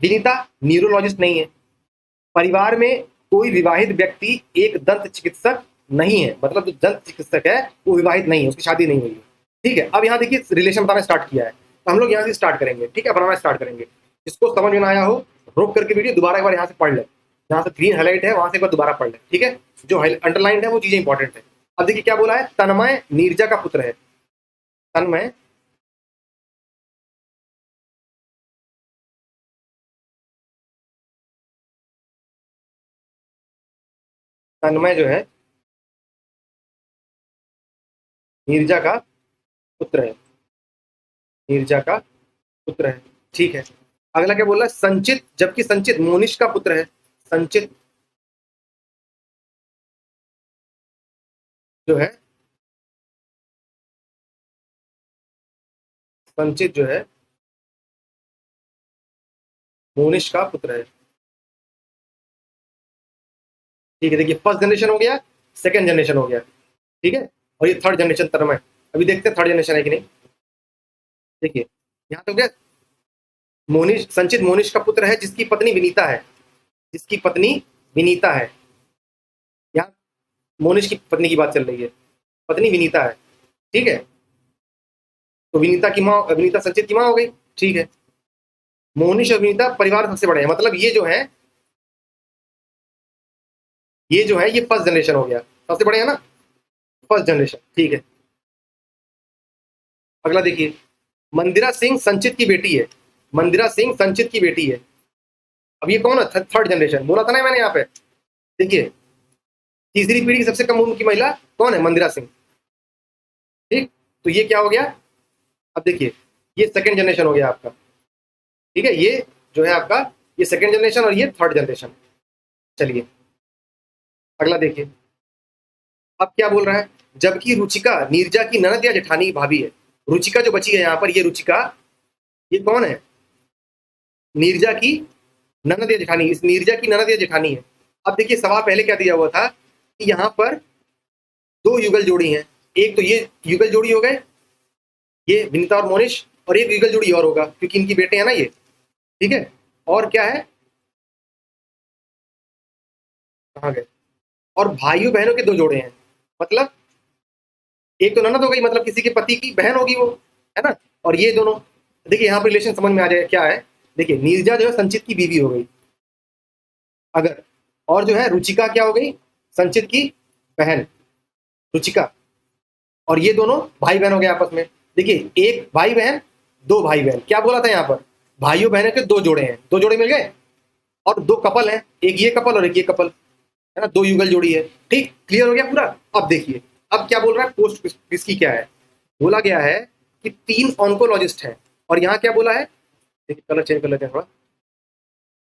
विनीता न्यूरोलॉजिस्ट नहीं है। परिवार में कोई विवाहित व्यक्ति एक दंत चिकित्सक नहीं है, मतलब जो दंत चिकित्सक है वो विवाहित नहीं है, उसकी शादी नहीं हुई है, ठीक है। अब यहाँ देखिए रिलेशन बताना स्टार्ट किया है, तो हम लोग यहाँ से स्टार्ट करेंगे, ठीक है, बनाना स्टार्ट करेंगे। जिसको समझ में ना आया हो, रोक करके वीडियो दोबारा एक बार यहाँ से पढ़ ले, जहाँ से ग्रीन हाईलाइट है वहां से एक बार दोबारा पढ़ ले, ठीक है। जो अंडरलाइन है वो चीजें इंपॉर्टेंट है। अब देखिए क्या बोला है, तन्मय नीरजा का पुत्र है, तन्मय तन्मय जो है नीरजा का पुत्र है, नीरजा का पुत्र है, ठीक है। अगला क्या बोला, संचित, जबकि संचित मोनिश का पुत्र है, संचित जो है संचित जो है मोनिश का पुत्र है। ठीक है, देखिए फर्स्ट जनरेशन हो गया, सेकंड जनरेशन हो गया, ठीक है, और ये थर्ड जनरेशन टर्म है। अभी देखते हैं थर्ड जनरेशन है कि नहीं। देखिए यहाँ तो गया मोनिश, संचित मोनिश का पुत्र है जिसकी पत्नी विनीता है, जिसकी पत्नी विनीता है। यहाँ मोनिश की पत्नी की बात चल रही है, पत्नी विनीता है, ठीक है। तो विनीता की माँ, विनीता संचित की माँ हो गई, ठीक है। मोनिश और विनीता परिवार सबसे बड़े हैं, मतलब ये जो है ये फर्स्ट जनरेशन हो गया, सबसे बड़े है ना, फर्स्ट जनरेशन, ठीक है। अगला देखिए, मंदिरा सिंह संचित की बेटी है, मंदिरा सिंह संचित की बेटी है। अब ये कौन है, थर्ड जनरेशन बोला था ना मैंने यहाँ पे। देखिए तीसरी पीढ़ी की सबसे कम उम्र की महिला कौन है, मंदिरा सिंह, ठीक। तो ये क्या हो गया, अब देखिए ये सेकंड जनरेशन हो गया आपका, ठीक है। ये जो है आपका ये सेकंड जनरेशन और ये थर्ड जनरेशन। चलिए अगला देखिए, अब क्या बोल रहा है, जबकि रुचिका नीरजा की ननद या जेठानी भाभी है। रुचिका जो बची है यहाँ पर, ये रुचिका, ये कौन है, नीरजा की ननद या जेठानी, इस नीरजा की ननद या जेठानी है। अब देखिए सवाल पहले क्या दिया हुआ था कि यहाँ पर दो युगल जोड़ी हैं, एक तो ये युगल जोड़ी हो गए, ये विनीता और मोनिश, और एक युगल जोड़ी और होगा क्योंकि इनकी बेटे हैं ना ये, ठीक है। और क्या है, कहाँ गए, और भाइयों बहनों के दो जोड़े हैं, मतलब एक तो ननद हो गई, मतलब किसी के पति की बहन होगी वो, है ना। और ये दोनों, देखिए यहाँ पर रिलेशन समझ में आ जाए क्या है। देखिए नीरजा जो है संचित की बीवी हो गई अगर, और जो है रुचिका क्या हो गई, संचित की बहन रुचिका, और ये दोनों भाई बहन हो गए आपस में। देखिए एक भाई बहन, दो भाई बहन, क्या बोला था यहाँ पर, भाइयों बहनों के दो जोड़े हैं, दो जोड़े मिल गए, और दो कपल हैं, एक ये कपल और एक ये कपल, है ना, दो युगल जोड़ी है, ठीक, क्लियर हो गया पूरा। अब देखिए अब क्या बोल रहा है, पोस्ट किसकी क्या है, बोला गया है कि 3 ऑन्कोलॉजिस्ट हैं, और यहाँ क्या बोला है, देखिए कलर चेंज कर लेते हैं थोड़ा।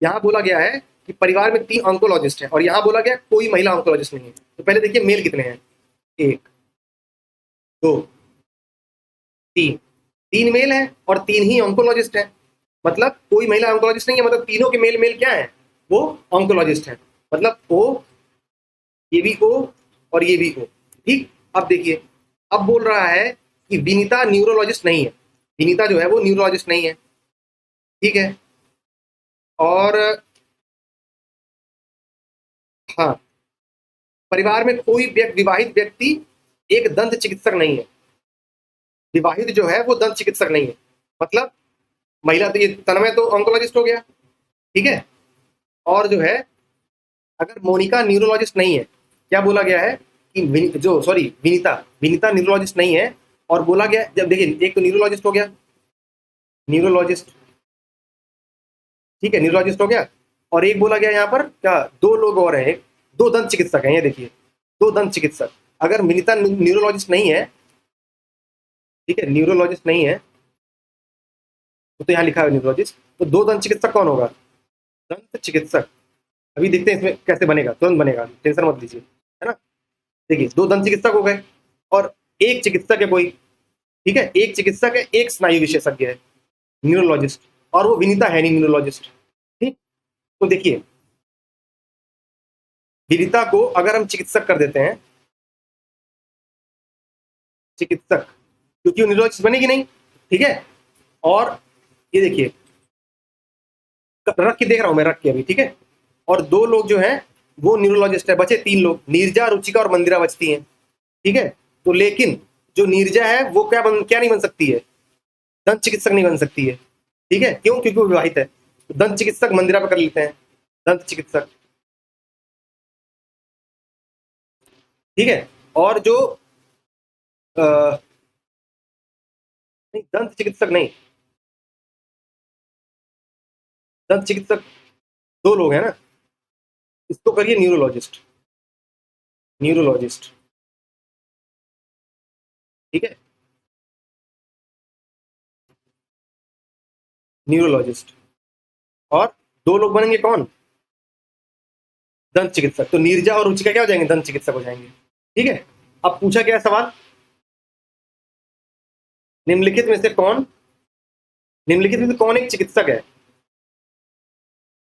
यहाँ बोला गया है कि परिवार में 3 ऑन्कोलॉजिस्ट हैं, और यहाँ बोला गया कोई महिला ऑन्कोलॉजिस्ट नहीं है। तो पहले देखिए मेल कितने हैं, 1 2 3, 3 मेल हैं और 3 ही ऑन्कोलॉजिस्ट हैं, मतलब कोई महिला ऑन्कोलॉजिस्ट नहीं है, मतलब तीनों के मेल मेल क्या है, वो ऑन्कोलॉजिस्ट हैं, मतलब ओ, ये भी ओ और ये भी ओ, ठीक। अब देखिए अब बोल रहा है कि विनीता न्यूरोलॉजिस्ट नहीं है, विनीता जो है वो न्यूरोलॉजिस्ट नहीं है, ठीक है। और हाँ, परिवार में कोई विवाहित व्यक्ति एक दंत चिकित्सक नहीं है, विवाहित जो है वो दंत चिकित्सक नहीं है, मतलब महिला, तो ये तन्मय तो ऑन्कोलॉजिस्ट हो गया, ठीक है। और जो है अगर मोनिका न्यूरोलॉजिस्ट नहीं है, क्या बोला गया है कि विनीता, विनीता न्यूरोलॉजिस्ट नहीं है, और बोला गया, जब देखिए एक तो न्यूरोलॉजिस्ट हो गया, न्यूरोलॉजिस्ट, ठीक है, न्यूरोलॉजिस्ट हो गया, और एक बोला गया यहाँ पर क्या, दो लोग और हैं, दो दंत चिकित्सक हैं, ये देखिए दो दंत चिकित्सक। अगर विनीता न्यूरोलॉजिस्ट नहीं है, ठीक है, न्यूरोलॉजिस्ट नहीं है, तो यहाँ लिखा है न्यूरोलॉजिस्ट, तो दो दंत चिकित्सक कौन होगा, दंत चिकित्सक। अभी देखते हैं इसमें कैसे बनेगा, तुरंत बनेगा, टेंशन मत लीजिए, है ना। देखिए दो दंत चिकित्सक हो गए, और एक चिकित्सक है कोई, ठीक है, एक चिकित्सक है, एक स्नायु विशेषज्ञ है, न्यूरोलॉजिस्ट, और वो विनीता है नहीं न्यूरोलॉजिस्ट, ठीक। तो देखिए विनीता को अगर हम चिकित्सक कर देते हैं, चिकित्सक, क्योंकि वो न्यूरोलॉजिस्ट बनेगी नहीं, ठीक है। और ये देखिए रख के देख रहा हूं मैं, रख के अभी, ठीक है। और दो लोग जो हैं वो न्यूरोलॉजिस्ट है, बचे 3 लोग, नीरजा, रुचिका और मंदिरा बचती हैं, ठीक है। तो लेकिन जो नीरजा है वो क्या नहीं बन सकती है, दंत चिकित्सक नहीं बन सकती है, ठीक है, क्यों, क्योंकि वो विवाहित है। तो दंत चिकित्सक मंदिरा पर कर लेते हैं, दंत चिकित्सक, ठीक है। और जो नहीं, दंत चिकित्सक नहीं, दंत चिकित्सक दो लोग हैं ना, इसको करिए न्यूरोलॉजिस्ट, न्यूरोलॉजिस्ट, ठीक है, न्यूरोलॉजिस्ट। और दो लोग बनेंगे कौन, दंत चिकित्सक, तो नीरजा और रुचिका क्या हो जाएंगे, दंत चिकित्सक हो जाएंगे, ठीक है। अब पूछा क्या है सवाल, निम्नलिखित में से कौन, निम्नलिखित में से कौन एक चिकित्सक है,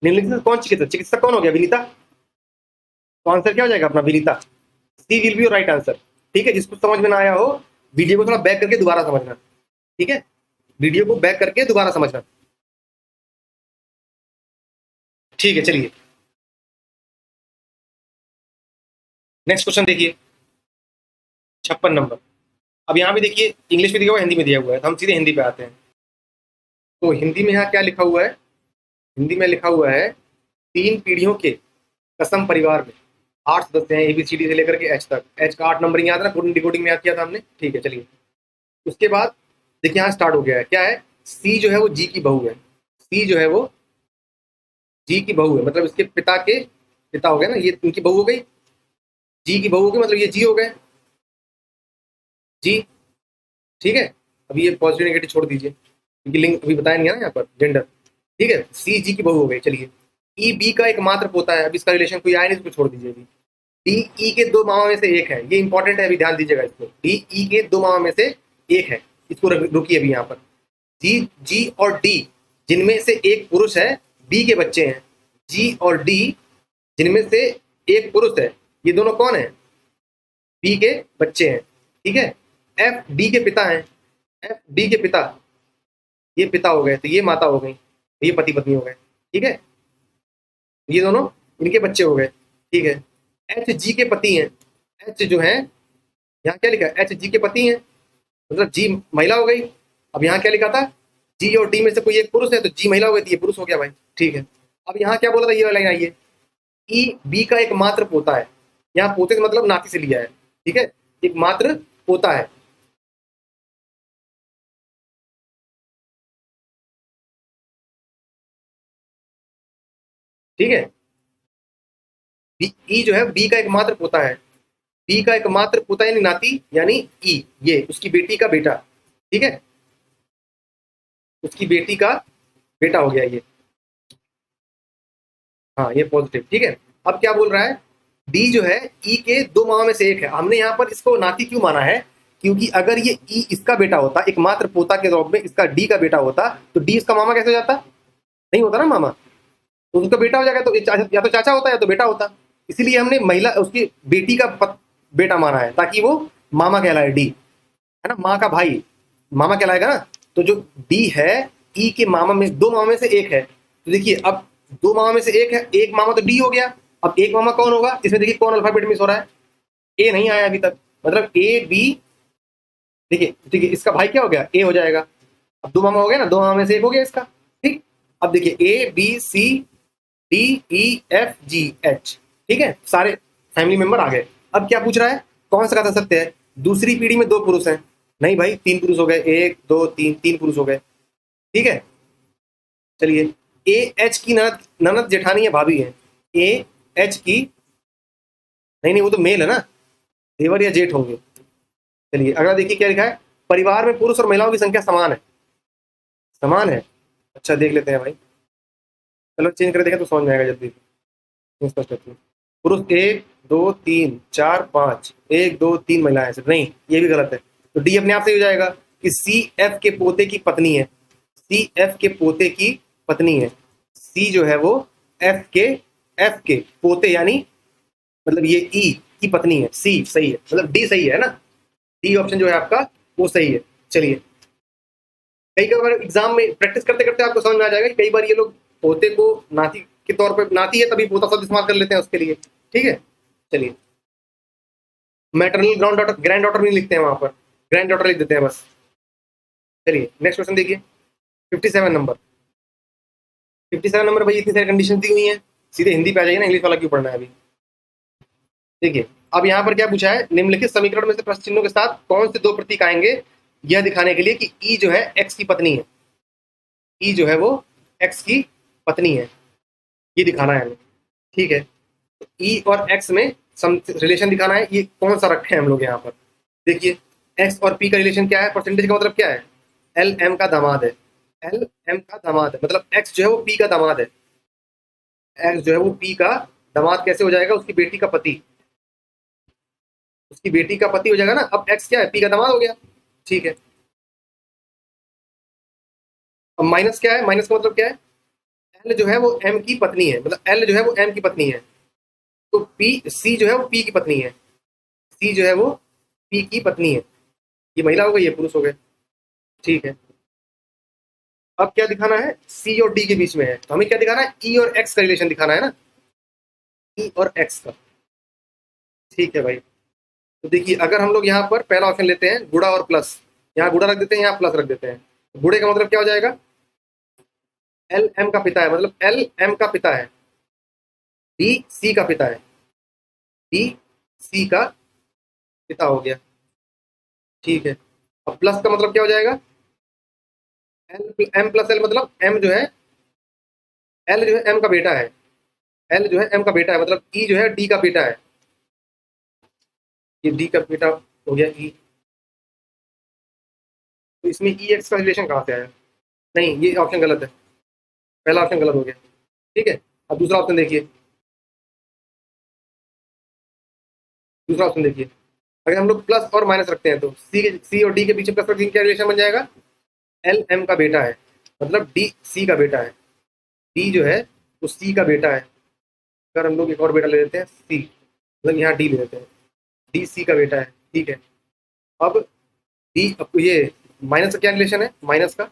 निम्नलिखित में से कौन चिकित्सक, चिकित्सक कौन हो गया, विनीता। तो आंसर क्या हो जाएगा अपना, Vinita. C will be your right answer. ठीक है, जिसको समझ में ना आया हो वीडियो को थोड़ा बैक करके दोबारा समझना। ठीक है, वीडियो को बैक करके दोबारा समझना। ठीक है, चलिए नेक्स्ट क्वेश्चन देखिए, 56 नंबर। अब यहाँ भी देखिए इंग्लिश में दिया हुआ है, हिंदी में दिया हुआ है, तो हम सीधे हिंदी पे आते हैं। तो हिंदी में यहाँ क्या लिखा हुआ है, हिंदी में लिखा हुआ है 3 पीढ़ियों के कसम परिवार में 8 सदस्य हैं, ABCD से लेकर के H तक। H का 8 नंबर याद है ना, कोडिंग डिकोडिंग में याद किया था हमने। ठीक है, चलिए उसके बाद देखिए यहाँ स्टार्ट हो गया है, क्या है, सी जो है वो जी की बहू है, सी जो है वो जी की बहू है, मतलब इसके पिता के पिता हो गए ना, ये इनकी बहू हो गई, जी की बहू हो गई, मतलब ये जी हो गए, जी। ठीक है, अभी ये पॉजिटिव नेगेटिव छोड़ दीजिए क्योंकि लिंक अभी बताया नहीं है ना यहाँ पर जेंडर। ठीक है, सी जी की बहू हो गई। चलिए ई बी का एक मात्र पोता है, अब इसका रिलेशन कोई आया नहीं, इसको छोड़ दीजिए। अभी डी ई के 2 मामा में से एक है, ये इंपॉर्टेंट है, अभी ध्यान दीजिएगा इसको। डी ई के 2 मामा में से एक है, इसको रुकिए अभी यहाँ पर। जी जी और डी जिनमें से एक पुरुष है, बी के बच्चे हैं। जी और डी जिनमें से एक पुरुष है, ये दोनों कौन है, बी के बच्चे हैं। ठीक है, एफ डी के पिता हैं, एफ डी के पिता, ये पिता हो गए, तो ये माता हो गई, ये पति पत्नी हो गए। ठीक है, ये दोनों इनके बच्चे हो गए। ठीक है, एच जी के पति हैं, एच जो है यहाँ क्या लिखा है, एच जी के पति हैं, मतलब जी महिला हो गई। अब यहाँ क्या लिखा था, जी और डी में से कोई एक पुरुष है, तो जी महिला हो गई, तो ये पुरुष हो गया भाई। ठीक है, अब यहाँ क्या बोला था, ये वाला लाइन आइए, ई बी का एक मात्र पोता है, यहाँ पोते से मतलब नाती से लिया है। ठीक है, एक मात्र पोता है। ठीक है, ई जो है बी का एक मात्र पोता है, बी का एक मात्र पोता यानी नाती, यानी ई, ये उसकी बेटी का बेटा। ठीक है, उसकी बेटी का बेटा हो गया ये। हाँ, ये पॉजिटिव। ठीक है, अब क्या बोल रहा है, डी जो है ई के 2 मामा में से एक है। हमने यहाँ पर इसको नाती क्यों माना है, क्योंकि अगर ये ई इसका बेटा होता, एक मात्र पोता के रूप में इसका डी का बेटा होता, तो डी इसका मामा कैसे हो जाता, नहीं होता ना मामा, तो उसका बेटा हो जाएगा, तो या तो चाचा होता या तो बेटा होता। इसीलिए हमने महिला उसकी बेटी का बेटा माना है, ताकि वो मामा कहलाए, डी है ना, माँ का भाई मामा कहलाएगा ना। तो जो डी है ई के मामा में 2 मामा में से एक है, तो देखिए अब 2 मामा में से एक है, एक मामा तो डी हो गया। अब एक मामा कौन होगा, इसमें देखिए कौन अल्फाबेट मिस हो रहा है, ए नहीं आया अभी तक, मतलब ए बी, देखिए देखिए इसका भाई क्या हो गया, ए हो जाएगा। अब 2 मामा हो गया ना, 2 मामा में से एक हो गया इसका। ठीक, अब देखिए A B C D E F G H, ठीक है, सारे फैमिली मेंबर आ गए। अब क्या पूछ रहा है, कौन सा कथा सत्य है, दूसरी पीढ़ी में 2 पुरुष हैं, नहीं भाई 3 पुरुष हो गए, 1 2 3, 3 पुरुष हो गए। ठीक है, चलिए ए एच की ननद, ननद जेठानी है, भाभी है, ए एच की, नहीं नहीं वो तो मेल है ना, देवर या जेठ होंगे। चलिए अगला देखिए क्या लिखा है, परिवार में पुरुष और महिलाओं की संख्या समान है, समान है। अच्छा देख लेते हैं भाई, चलो चेंज कर देखें तो समझ में आएगा जल्दी। स्पष्ट होती है। पुरुष 1 2 3 4 5, 1 2 3 महिलाएं सिर्फ, नहीं ये भी गलत है, तो डी अपने आप से हो जाएगा कि सी एफ के पोते की पत्नी है, सी एफ के पोते की पत्नी है, सी जो है वो एफ के पोते यानी मतलब ये ई की पत्नी है, सी सही है, मतलब डी सही है ना, डी ऑप्शन जो है आपका वो सही है। चलिए कई बार एग्जाम में प्रैक्टिस करते करते आपको समझ में आ जाएगा कि कई बार ये लोग पोते को नाती के तौर पे, नाती है तभी पोता शब्द इस्तेमाल कर लेते हैं उसके लिए। ठीक है, चलिए मैटरनल ग्रैंड डॉटर नहीं लिखते हैं वहां पर, ग्रैंड डॉटर लिख देते हैं बस। चलिए नेक्स्ट क्वेश्चन देखिए, 57 नंबर। 57 नंबर भाई, इतनी सारी कंडीशन दी हुई है, सीधे हिंदी पे आ जाइए ना, इंग्लिश वाला क्यों पढ़ना है अभी। देखिए अब यहाँ पर क्या पूछा है, निम्नलिखित समीकरण में से प्रश्न चिन्हों के साथ कौन से 2 प्रतीक आएंगे, यह दिखाने के लिए कि ई जो है एक्स की पत्नी है, ई जो है वो एक्स की पत्नी है, ये दिखाना है हमें। ठीक है, ई और एक्स में रिलेशन दिखाना है, ये कौन सा रखे हैं हम लोग यहाँ पर। देखिए एक्स और पी का रिलेशन क्या है, परसेंटेज का मतलब क्या है, एल एम का दामाद है, एल एम का दामाद है, मतलब एक्स जो है वो पी का दामाद है, एक्स जो है वो पी का दामाद कैसे हो जाएगा, उसकी बेटी का पति। उसकी बेटी का पति हो जाएगा ना। अब एक्स क्या है, पी का दामाद हो गया, ठीक है। अब माइनस क्या है, माइनस का मतलब क्या है, एल जो है वो एम की पत्नी है, मतलब एल जो है वो एम की पत्नी है, तो पी सी जो है वो पी की पत्नी है, सी जो है वो पी की पत्नी है। ये महिला हो गई, ये पुरुष हो गए, ठीक है। अब क्या दिखाना है, सी और डी के बीच में है, तो हमें क्या दिखाना है, ई और एक्स का रिलेशन दिखाना है ना, ई और एक्स का, ठीक है भाई। तो देखिए अगर हम लोग यहाँ पर पहला ऑप्शन लेते हैं गुणा और प्लस, यहाँ गुणा रख देते हैं, यहाँ प्लस रख देते हैं, गुणे का मतलब क्या हो जाएगा, एल एम का पिता है, मतलब एल एम का पिता है, डी सी का पिता है, डी सी का पिता हो गया, ठीक है। अब प्लस का मतलब क्या हो जाएगा, एल एम प्लस एल, मतलब एम जो है, एल जो है एम का बेटा है, एल जो है एम का बेटा है, मतलब ई जो है डी का बेटा है, ये डी का बेटा हो गया ई। तो इसमें ई एक्स का रिलेशन कहाँ से आया, नहीं ये ऑप्शन गलत है, पहला ऑप्शन गलत हो गया, ठीक है। अब दूसरा ऑप्शन देखिए, दूसरा ऑप्शन देखिए, अगर हम लोग प्लस और माइनस रखते हैं तो सी और डी के पीछे प्लस रखेंगे, क्या रिलेशन बन जाएगा, एल एम का बेटा है, मतलब डी सी का बेटा है, डी जो है वो सी का बेटा है। अगर हम लोग एक और बेटा ले लेते हैं सी, मतलब यहाँ डी ले लेते हैं, डी सी का बेटा है, ठीक है। अब डी, अब ये माइनस का क्या रिलेशन है, माइनस का,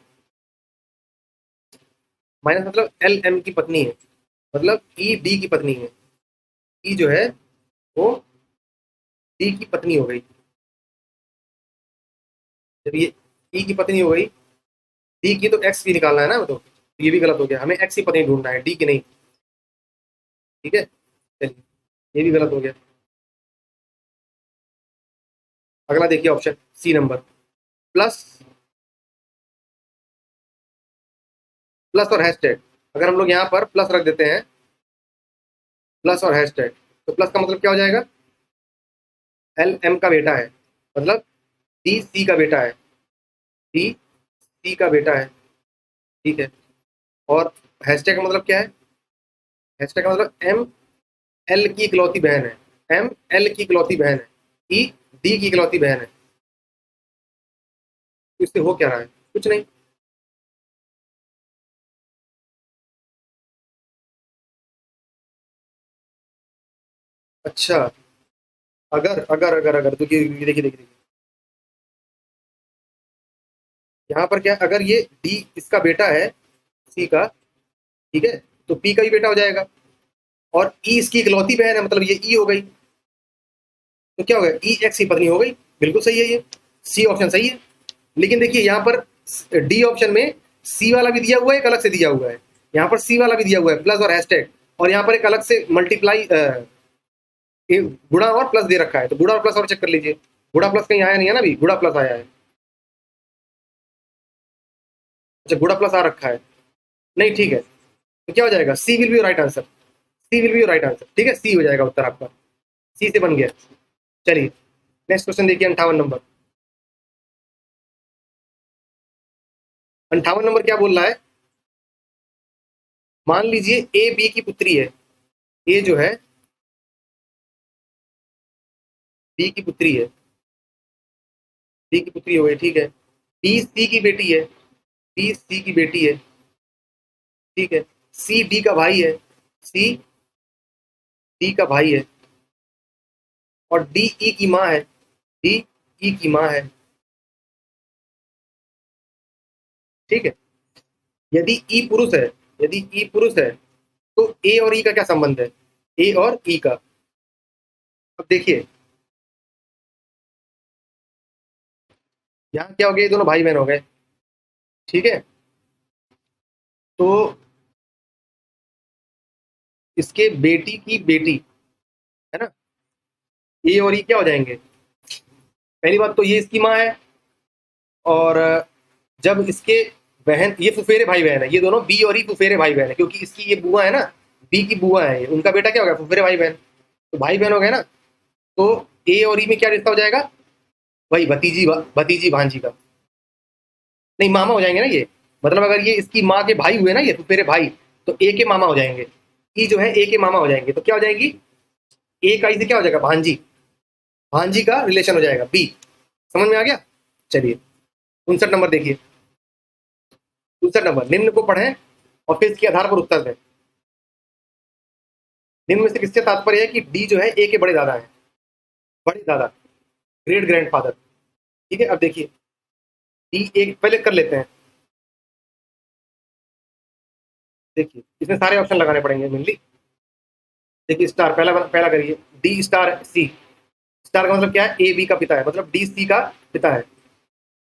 माइनस मतलब एल एम की पत्नी है, मतलब ई डी की पत्नी है, ई जो है वो डी की पत्नी हो गई। जब ये ई की पत्नी हो गई, डी की तो एक्स की निकालना है ना, वो तो ये भी गलत हो गया, हमें एक्स की पत्नी ढूंढना है, डी की नहीं, ठीक है। चलिए ये भी गलत हो गया। अगला देखिए option C number, plus, plus और हैशटैग। अगर हम लोग यहाँ पर प्लस रख देते हैं, प्लस और हैशटैग, तो प्लस का मतलब क्या हो जाएगा, एल एम का बेटा है, मतलब डी सी का बेटा है, डी सी का बेटा है, ठीक है। और हैशटैग का मतलब क्या है, हैशटैग का मतलब एम एल की इकलौती बहन है, एम एल की इकलौती बहन है, ई डी की इकलौती बहन है। तो इससे हो क्या रहा है, कुछ नहीं। अच्छा, अगर अगर अगर अगर तो देखिए देखिए देखिए, यहाँ पर क्या, अगर ये डी इसका बेटा है, सी का, ठीक है, तो पी का भी बेटा हो जाएगा, और ई इसकी इकलौती बहन है, मतलब ये ई हो गई, तो क्या हो गया, ई एक्स की पत्नी हो गई, बिल्कुल सही है ये, सी ऑप्शन सही है। लेकिन देखिए यहाँ पर डी ऑप्शन में सी वाला भी दिया हुआ है, एक अलग से दिया हुआ है, यहाँ पर सी वाला भी दिया हुआ है प्लस और हैशटैग, और यहाँ पर एक अलग से मल्टीप्लाई गुणा और प्लस दे रखा है, तो गुणा और प्लस और चेक कर लीजिए, गुणा प्लस कहीं आया नहीं है ना, अभी गुणा प्लस आया है, अच्छा गुणा प्लस आ रखा है, नहीं ठीक है, तो क्या हो जाएगा, C will be right answer, C will be right answer, ठीक है, सी हो जाएगा उत्तर आपका, सी से बन गया। चलिए नेक्स्ट क्वेश्चन देखिए, 58 नंबर, 58 नंबर क्या बोल रहा है, मान लीजिए ए बी की पुत्री है, ए जो है बी की पुत्री है, बी की पुत्री हो गई, ठीक है, बी सी की बेटी है, बी सी की बेटी है, ठीक है, सी डी का भाई है, सी डी का भाई है, और डी ई की माँ है, डी ई की माँ है, ठीक है। यदि ई पुरुष है, यदि ई पुरुष है, तो ए और ई का क्या संबंध है, ए और ई का, अब देखिए यहाँ क्या हो गया, ये दोनों भाई बहन हो गए, ठीक है। तो इसके बेटी की बेटी है ना, ए और ई क्या हो जाएंगे, पहली बात तो ये इसकी माँ है, और जब इसके बहन, ये फुफेरे भाई बहन है, ये दोनों बी और ई फुफेरे भाई बहन है, क्योंकि इसकी ये बुआ है ना, बी की बुआ है ये, उनका बेटा क्या हो गया, फुफेरे भाई बहन, तो भाई बहन हो गए ना, तो ए और ई में क्या रिश्ता हो जाएगा, वही भतीजी भतीजी भांजी का, नहीं मामा हो जाएंगे ना ये, मतलब अगर ये इसकी माँ के भाई हुए ना, ये फुफेरे भाई, तो ए के मामा हो जाएंगे, ई जो है ए के मामा हो जाएंगे, तो क्या हो जाएगी, ए का ई से क्या हो जाएगा, भांजी, भांजी का रिलेशन हो जाएगा, बी। समझ में आ गया? चलिए 59 नंबर देखिए, 59 नंबर, निम्न को पढ़ें और फिर इसके आधार पर उत्तर दें। निम्न में से किससे तात्पर्य है कि डी जो है ए के बड़े दादा है, बड़े दादा, ग्रेट ग्रैंडफादर। ठीक है, अब देखिए डी एक पहले कर लेते हैं। देखिए इसमें सारे ऑप्शन लगाने पड़ेंगे मेनली। देखिए स्टार, पहला पहला करिए, डी स्टार सी। स्टार का मतलब क्या है? ए बी का पिता है, मतलब डी सी का पिता है,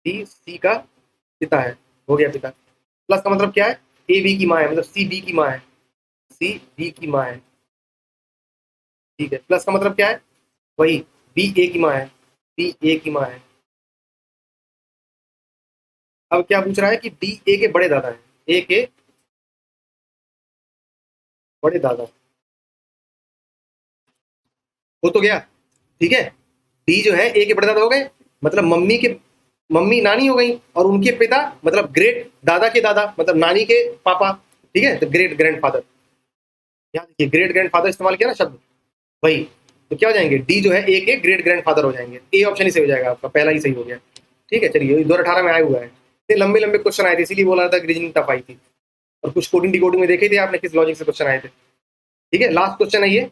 डी सी का पिता है, हो गया पिता। प्लस का मतलब क्या है? ए बी की माँ है, मतलब सी बी की माँ है, सी बी की माँ है। ठीक है, प्लस का मतलब क्या है? वही बी ए की माँ है, बी ए की माँ है। अब क्या पूछ रहा है कि डी ए के बड़े दादा हैं, ए के बड़े दादा, हो तो गया। ठीक है, डी जो है ए के बड़े दादा हो गए, मतलब मम्मी के, मम्मी नानी हो गई, और उनके पिता मतलब ग्रेट दादा के दादा, मतलब नानी के पापा। ठीक है, तो ग्रेट ग्रैंडफादर, यहाँ देखिए ग्रेट ग्रैंडफादर इस्तेमाल किया ना शब्द, वही। तो क्या हो जाएंगे? डी जो है ए के ग्रेट ग्रैंडफादर हो जाएंगे, ए ऑप्शन ही सही हो जाएगा आपका, पहला ही सही हो गया। ठीक है, चलिए 2018 में आया हुआ है, ये लंबे लंबे क्वेश्चन आए थे, इसीलिए बोला था कि रीजनिंग टफ आई थी। और कुछ कोडिंग डिकोडिंग में देखे थे आपने किस लॉजिक से क्वेश्चन आए थे। ठीक है, लास्ट क्वेश्चन है ये,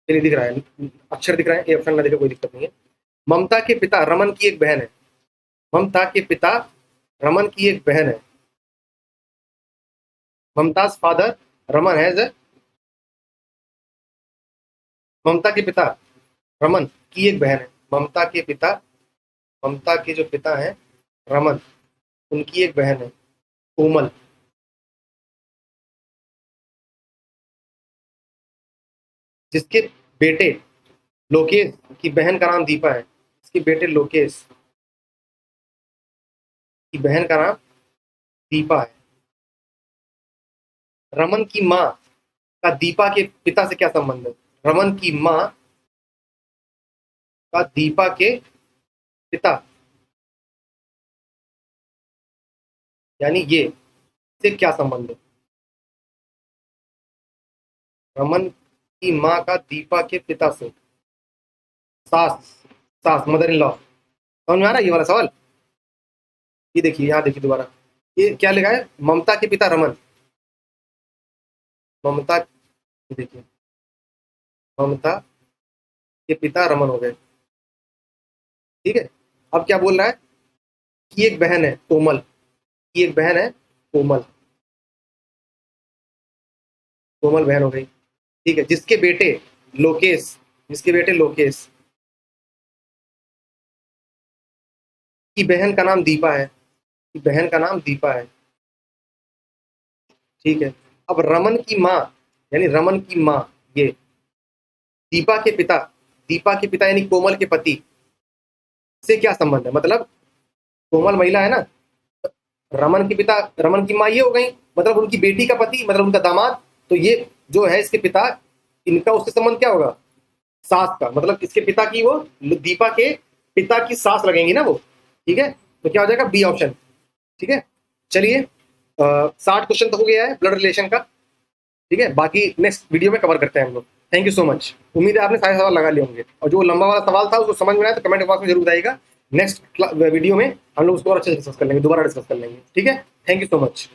चलिए दिख रहा है, अक्षर दिख रहा है, ए ऑप्शन ना देखे कोई दिक्कत नहीं है। ममता के पिता रमन की एक बहन है, ममता के पिता रमन की एक बहन है, ममताज फादर रमन हैज, ममता के पिता रमन की एक बहन है, ममता के पिता, ममता के जो पिता हैं रमन, उनकी एक बहन है कोमल, जिसके बेटे लोकेश की बहन का नाम दीपा है, इसके बेटे लोकेश की बहन का नाम दीपा है। रमन की माँ का दीपा के पिता से क्या संबंध है? रमन की माँ का दीपा के पिता, यानी ये, से क्या संबंध है? रमन की माँ का दीपा के पिता से, सास, सास मदर इन लॉ। समझ में आ रहा है ये वाला सवाल? ये देखिए, यहाँ देखिए दोबारा, ये क्या लिखा है? ममता के पिता रमन, ममता, देखिए ममता के पिता रमन हो गए। ठीक है, अब क्या बोल रहा है कि एक बहन है कोमल, की एक बहन है कोमल, कोमल बहन हो गई। ठीक है, जिसके बेटे लोकेश, जिसके बेटे लोकेश की बहन का नाम दीपा है, की बहन का नाम दीपा है। ठीक है, अब रमन की माँ, यानी रमन की माँ, ये दीपा के पिता, दीपा के पिता यानी कोमल के पति से क्या संबंध है? मतलब कोमल महिला है ना, रमन के पिता, रमन की माँ ये हो गई, मतलब उनकी बेटी का पति, मतलब उनका दामाद। तो ये जो है इसके पिता, इनका उससे संबंध क्या होगा? सास का, मतलब इसके पिता की, वो दीपा के पिता की सास लगेंगी ना वो। ठीक है, तो क्या हो जाएगा? B option. ठीक है, चलिए 60 क्वेश्चन तो हो गया है ब्लड रिलेशन का। ठीक है, बाकी नेक्स्ट वीडियो में कवर करते हैं हम लोग। थैंक यू सो मच, उम्मीद है आपने सारे सवाल लगा लिए होंगे, और जो लंबा वाला सवाल था उसको समझ में आया तो कमेंट बॉक्स में जरूर बताइएगा। नेक्स्ट वीडियो में हम लोग उसको और अच्छे से डिस्कस कर लेंगे, दोबारा डिस्कस कर लेंगे। ठीक है, थैंक यू सो मच।